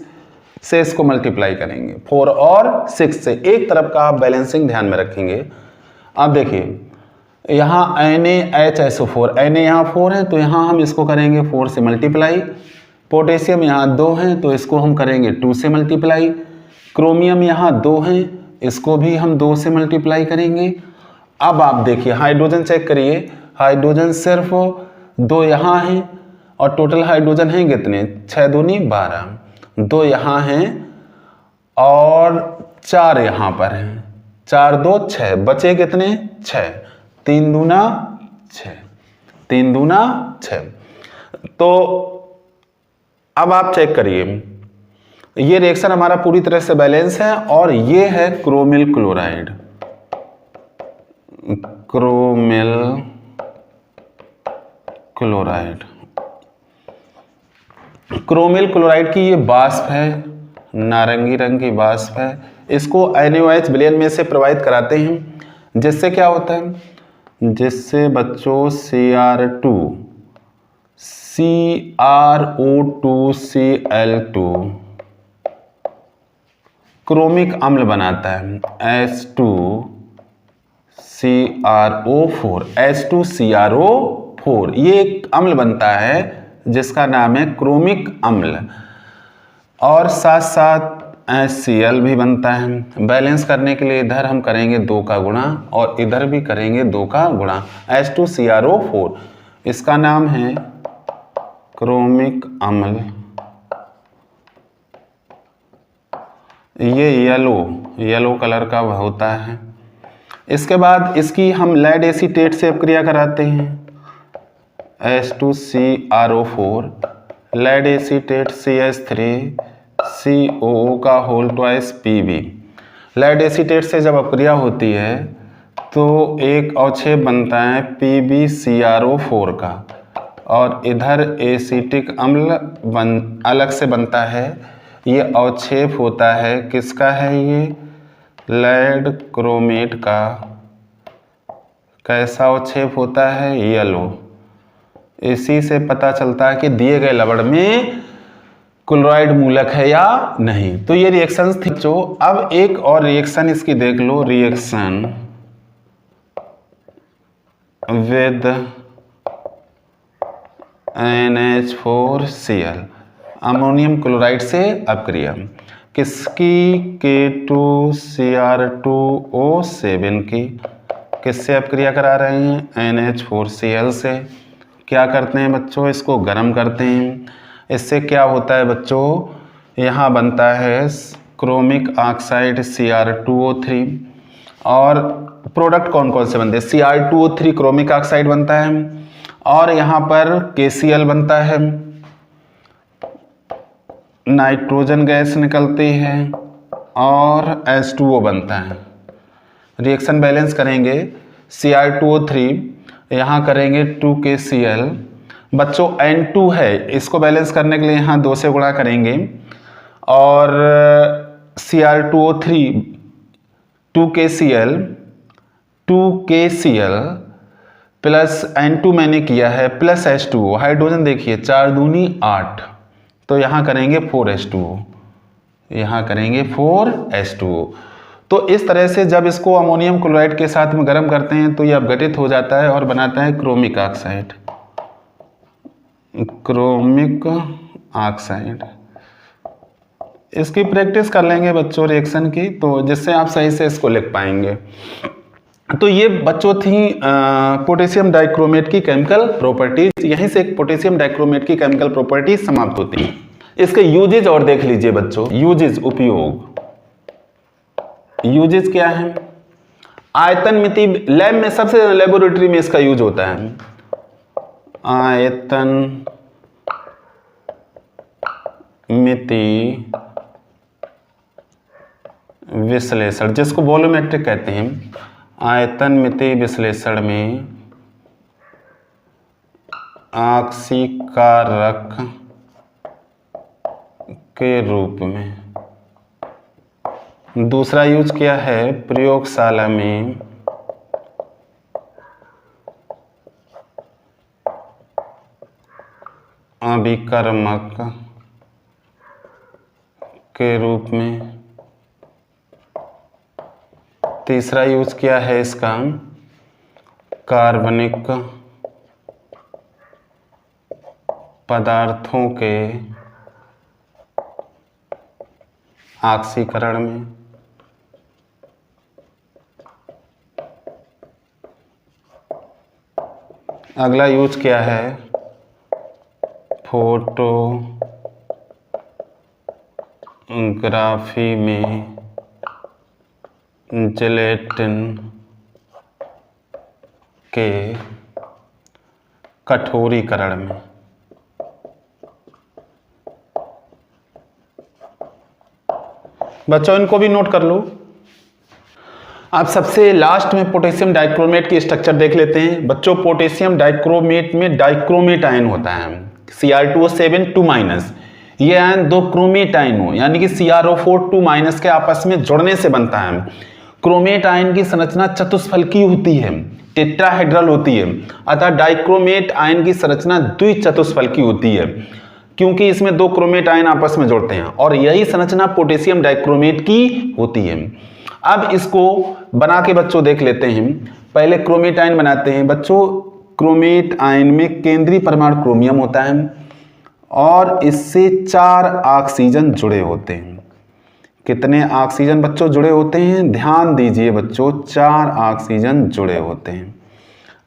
Speaker 1: से इसको मल्टीप्लाई करेंगे, 4 और 6 से एक तरफ का आप बैलेंसिंग ध्यान में रखेंगे। अब देखिए यहाँ NaHSO4, Na यहाँ 4 है तो यहाँ हम इसको करेंगे 4 से मल्टीप्लाई। पोटेशियम यहाँ 2 हैं तो इसको हम करेंगे 2 से मल्टीप्लाई। क्रोमियम यहाँ 2 हैं, इसको भी हम 2 से मल्टीप्लाई करेंगे। अब आप देखिए हाइड्रोजन चेक करिए, हाइड्रोजन सिर्फ 2 यहाँ हैं और टोटल हाइड्रोजन हैं कितने, 6 दूनी 12, 2 यहाँ हैं और 4 यहाँ पर हैं, 4 2 6, बचे कितने 6, 3 दूना 6, 3 दूना 6। तो अब आप चेक करिए, ये रिएक्शन हमारा पूरी तरह से बैलेंस है और ये है chromyl chloride. Chromyl chloride, chromyl chloride की ये वाष्प है, नारंगी रंग की वाष्प है। इसको NaOH विलयन में से प्रवाहित कराते हैं, जिससे क्या होता है, जिससे बच्चों CrO2Cl2 क्रोमिक अम्ल बनाता है, H2CrO4, H2CrO4 ये एक अम्ल बनता है जिसका नाम है क्रोमिक अम्ल। और साथ साथ HCl भी बनता है। बैलेंस करने के लिए इधर हम करेंगे 2 का गुणा और इधर भी करेंगे 2 का गुणा, H2CrO4 इसका नाम है क्रोमिक अम्ल। ये येलो कलर का होता है। इसके बाद इसकी हम लेड एसीटेट से अपक्रिया कराते हैं, H2CrO4 lead acetate CH3 COO का whole twice PB। Lead acetate से जब अपक्रिया होती है तो एक अवक्षेप बनता है PbCrO4 का, और इधर एसिटिक अम्ल अलग से बनता है। ये अवक्षेप होता है किसका है, ये लेड क्रोमेट का। कैसा अवक्षेप होता है, येलो। इसी से पता चलता है कि दिए गए लवण में क्लोराइड मूलक है या नहीं। तो ये रिएक्शंस थी जो। अब एक और रिएक्शन इसकी देख लो, reaction with NH4Cl, ammonium chloride से अपक्रिया। किसकी, K2Cr2O7 की। किससे अपक्रिया करा रहे हैं, NH4Cl से। क्या करते हैं बच्चों, इसको गर्म करते हैं। इससे क्या होता है बच्चों, यहाँ बनता है क्रोमिक ऑक्साइड Cr2O3, और प्रोडक्ट कौन कौन से बनते हैं, Cr2O3 क्रोमिक ऑक्साइड बनता है, और यहाँ पर KCl बनता है, नाइट्रोजन गैस निकलती है, और H2O बनता है। रिएक्शन बैलेंस करेंगे, Cr2O3 यहाँ करेंगे 2KCl। बच्चों N2 है, इसको बैलेंस करने के लिए यहाँ 2 से गुणा करेंगे, और Cr2O3 2KCl प्लस N2 मैंने किया है प्लस H2O। हाइड्रोजन देखिए 4 दूनी 8, तो यहाँ करेंगे 4H2O, यहाँ करेंगे 4H2O। तो इस तरह से जब इसको अमोनियम क्लोराइड के साथ में गर्म करते हैं तो ये अपघटित हो जाता है और बनाता है क्रोमिक ऑक्साइड। क्रोमिक ऑक्साइड, इसकी प्रैक्टिस कर लेंगे बच्चों रिएक्शन की, तो जिससे आप सही से इसको लिख पाएंगे। तो ये बच्चों थी पोटेशियम डाइक्रोमेट की केमिकल प्रॉपर्टीज। यहीं से पोटेशियम डाइक्रोमेट की केमिकल प्रॉपर्टीज समाप्त होती हैं। इसके यूजेज और देख लीजिए बच्चों, यूजेज उपयोग। यूजेज क्या है, आयतन मिति, लैब में सबसे लेबोरेटरी में इसका यूज होता है। आयतन मिति विश्लेषण, जिसको वॉल्यूमेट्रिक कहते हैं, आयतन मिति विश्लेषण में आक्सीकारक के रूप में। दूसरा यूज क्या है, प्रयोगशाला में अभिकर्मक के रूप में। तीसरा यूज क्या है इसका, कार्बनिक पदार्थों के ऑक्सीकरण में। अगला यूज क्या है, फोटोग्राफी में जिलेटिन के कठोरीकरण में। बच्चों इनको भी नोट कर लो। अब सबसे लास्ट में पोटेशियम डाइक्रोमेट की स्ट्रक्चर देख लेते हैं। बच्चों पोटेशियम डाइक्रोमेट में डाइक्रोमेट आयन होता है, Cr2O7 2-। ये आयन 2 क्रोमेट आयन हो, यानी कि CrO4 2- के आपस में जुड़ने से बनता है। क्रोमेट आयन की संरचना चतुष्फलकीय होती है, टेट्राहेड्रल होती है, अतः डाइक्रोमेट आयन की संरचना द्विचतुष्फलकीय होती है, क्योंकि इसमें 2 क्रोमेट आयन आपस में जुड़ते हैं, और यही संरचना पोटेशियम डाइक्रोमेट की होती है। अब इसको बना के बच्चों देख लेते हैं। पहले क्रोमेट आयन बनाते हैं बच्चों। क्रोमेट आयन में केंद्रीय परमाणु क्रोमियम होता है, और इससे 4 ऑक्सीजन जुड़े होते हैं। कितने ऑक्सीजन बच्चों जुड़े होते हैं, ध्यान दीजिए बच्चों, 4 ऑक्सीजन जुड़े होते हैं।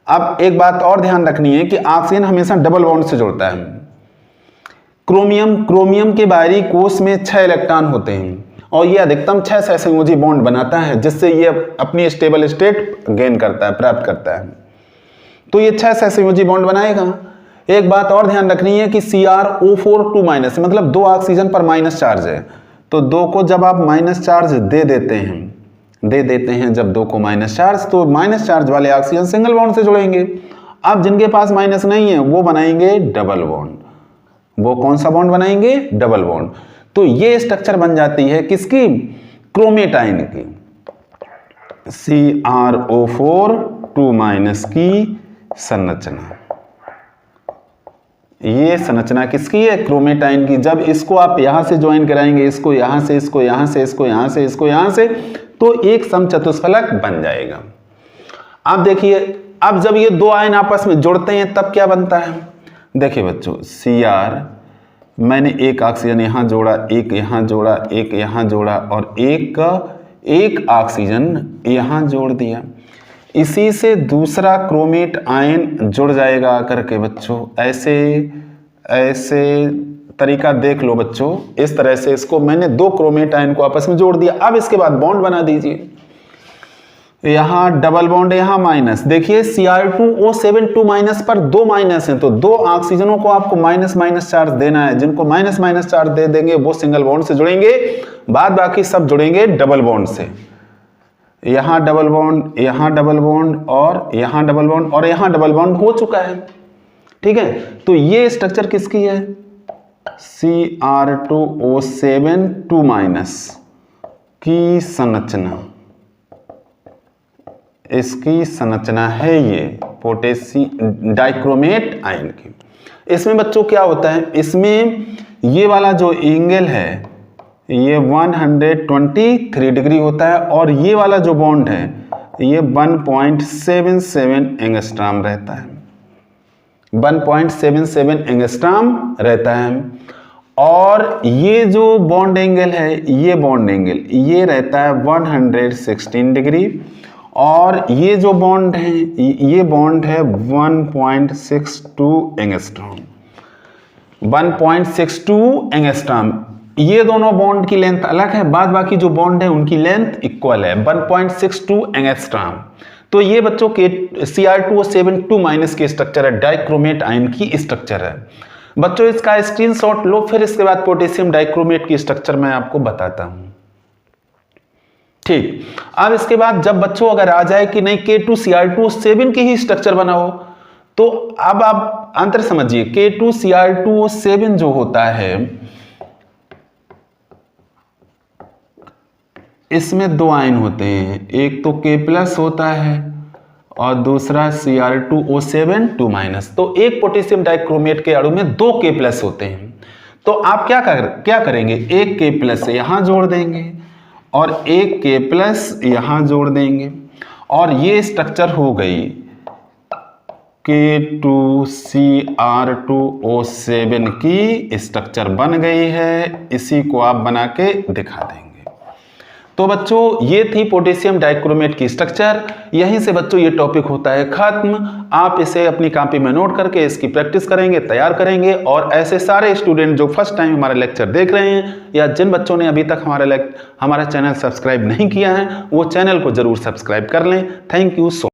Speaker 1: अब एक बात और ध्यान रखनी है कि ऑक्सीजन हमेशा डबल बॉन्ड से जुड़ता है। क्रोमियम के बाहरी कोश में 6 इलेक्ट्रॉन होते हैं, और ये अधिकतम 6 सहसंयोजी बॉन्ड बनाता है, जिससे ये अपनी स्टेबल स्टेट गेन करता है, प्राप्त करता है। तो ये 6 सहसंयोजी बॉन्ड बनाएगा। एक बात और ध्यान रखनी है कि CrO4 2 माइनस, मतलब 2 ऑक्सीजन पर माइनस चार्ज है, तो 2 को जब आप माइनस चार्ज दे देते हैं जब 2 को माइनस चार्ज, तो माइनस चार्ज वाले ऑक्सीजन सिंगल बॉन्ड से जुड़ेंगे। अब जिनके पास माइनस नहीं है वो बनाएंगे डबल बॉन्ड। वो कौन सा बॉन्ड बनाएंगे? Double bond. तो ये स्ट्रक्चर बन जाती है किसकी? क्रोमेटाइन की, CrO4 2 माइनस की संरचना। ये संरचना किसकी है? क्रोमेटाइन की। जब इसको आप यहां से ज्वाइन कराएंगे, इसको यहां से, इसको यहां से, इसको यहां से, इसको यहां से, तो एक समचतुष्फलक बन जाएगा। अब देखिए, अब जब ये 2 आयन आपस में जुड़ते हैं तब क्या बनता है? देखिए बच्चों, Cr, मैंने एक ऑक्सीजन यहां जोड़ा, एक यहां जोड़ा, एक यहां जोड़ा और एक ऑक्सीजन यहां जोड़ दिया। इसी से दूसरा क्रोमेट आयन जुड़ जाएगा करके बच्चों। ऐसे तरीका देख लो बच्चों, इस तरह से इसको मैंने 2 क्रोमेट आयन को आपस में जोड़ दिया। अब इसके बाद बॉन्ड बना दीजिए, यहां डबल बॉन्ड, यहां माइनस। देखिए Cr2O7 2 माइनस पर 2 माइनस है, तो 2 ऑक्सीजनों को आपको माइनस माइनस चार्ज देना है। जिनको माइनस माइनस चार्ज दे देंगे वो सिंगल बॉन्ड से जुड़ेंगे, बाद बाकी सब जुड़ेंगे डबल बॉन्ड से। यहां डबल बॉन्ड, यहां डबल बॉन्ड और यहां डबल बॉन्ड और यहां डबल बॉन्ड हो चुका है। ठीक है, तो ये स्ट्रक्चर किसकी है? Cr2O7 2 माइनस की संरचना। इसकी संरचना है ये पोटेशियम डाइक्रोमेट आयन की। इसमें बच्चों क्या होता है? इसमें ये वाला जो एंगल है ये 123 डिग्री होता है और ये वाला जो बॉन्ड है ये 1.77 एंगस्ट्रॉम रहता है। 1.77 एंगस्ट्रॉम रहता है। और ये जो बॉन्ड एंगल है, ये बॉन्ड एंगल ये रहता है 116 डिग्री। और ये जो बॉन्ड है, ये बॉन्ड है 1.62 एंगस्ट्रॉम। 1.62 एंगस्ट्रॉम। ये दोनों बॉन्ड की लेंथ अलग है, बाद बाकी जो बॉन्ड है उनकी लेंथ इक्वल है, 1.62 एंगस्ट्रॉम। तो ये बच्चों के Cr2O7 2 माइनस की स्ट्रक्चर है, डाइक्रोमेट आयन की स्ट्रक्चर है। बच्चों इसका स्क्रीनशॉट लो, फिर इसके बाद पोटेशियम डाइक्रोमेट की स्ट्रक्चर मैं आपको बताता हूं। ठीक, अब इसके बाद जब बच्चों अगर आ जाए कि नहीं K2Cr2O7 की ही स्ट्रक्चर बनाओ, तो अब आप अंतर समझिए। K2Cr2O7 जो होता है, इसमें 2 आयन होते हैं, एक तो K+ होता है और दूसरा Cr2O7 2 माइनस। तो एक पोटेशियम डाइक्रोमेट के अणु में 2 K+ होते हैं। तो आप क्या करेंगे? एक K+ यहां जोड़ देंगे और एक K+ यहां जोड़ देंगे और ये स्ट्रक्चर हो गई K2Cr2O7 की स्ट्रक्चर बन गई है। इसी को आप बना के दिखा देंगे। तो बच्चों ये थी पोटेशियम डाइक्रोमेट की स्ट्रक्चर। यहीं से बच्चों ये टॉपिक होता है खत्म। आप इसे अपनी कॉपी में नोट करके इसकी प्रैक्टिस करेंगे, तैयार करेंगे। और ऐसे सारे स्टूडेंट जो फर्स्ट टाइम हमारा लेक्चर देख रहे हैं या जिन बच्चों ने अभी तक हमारा चैनल सब्सक्राइब नहीं किया है, वो चैनल को जरूर सब्सक्राइब कर लें। Thank you so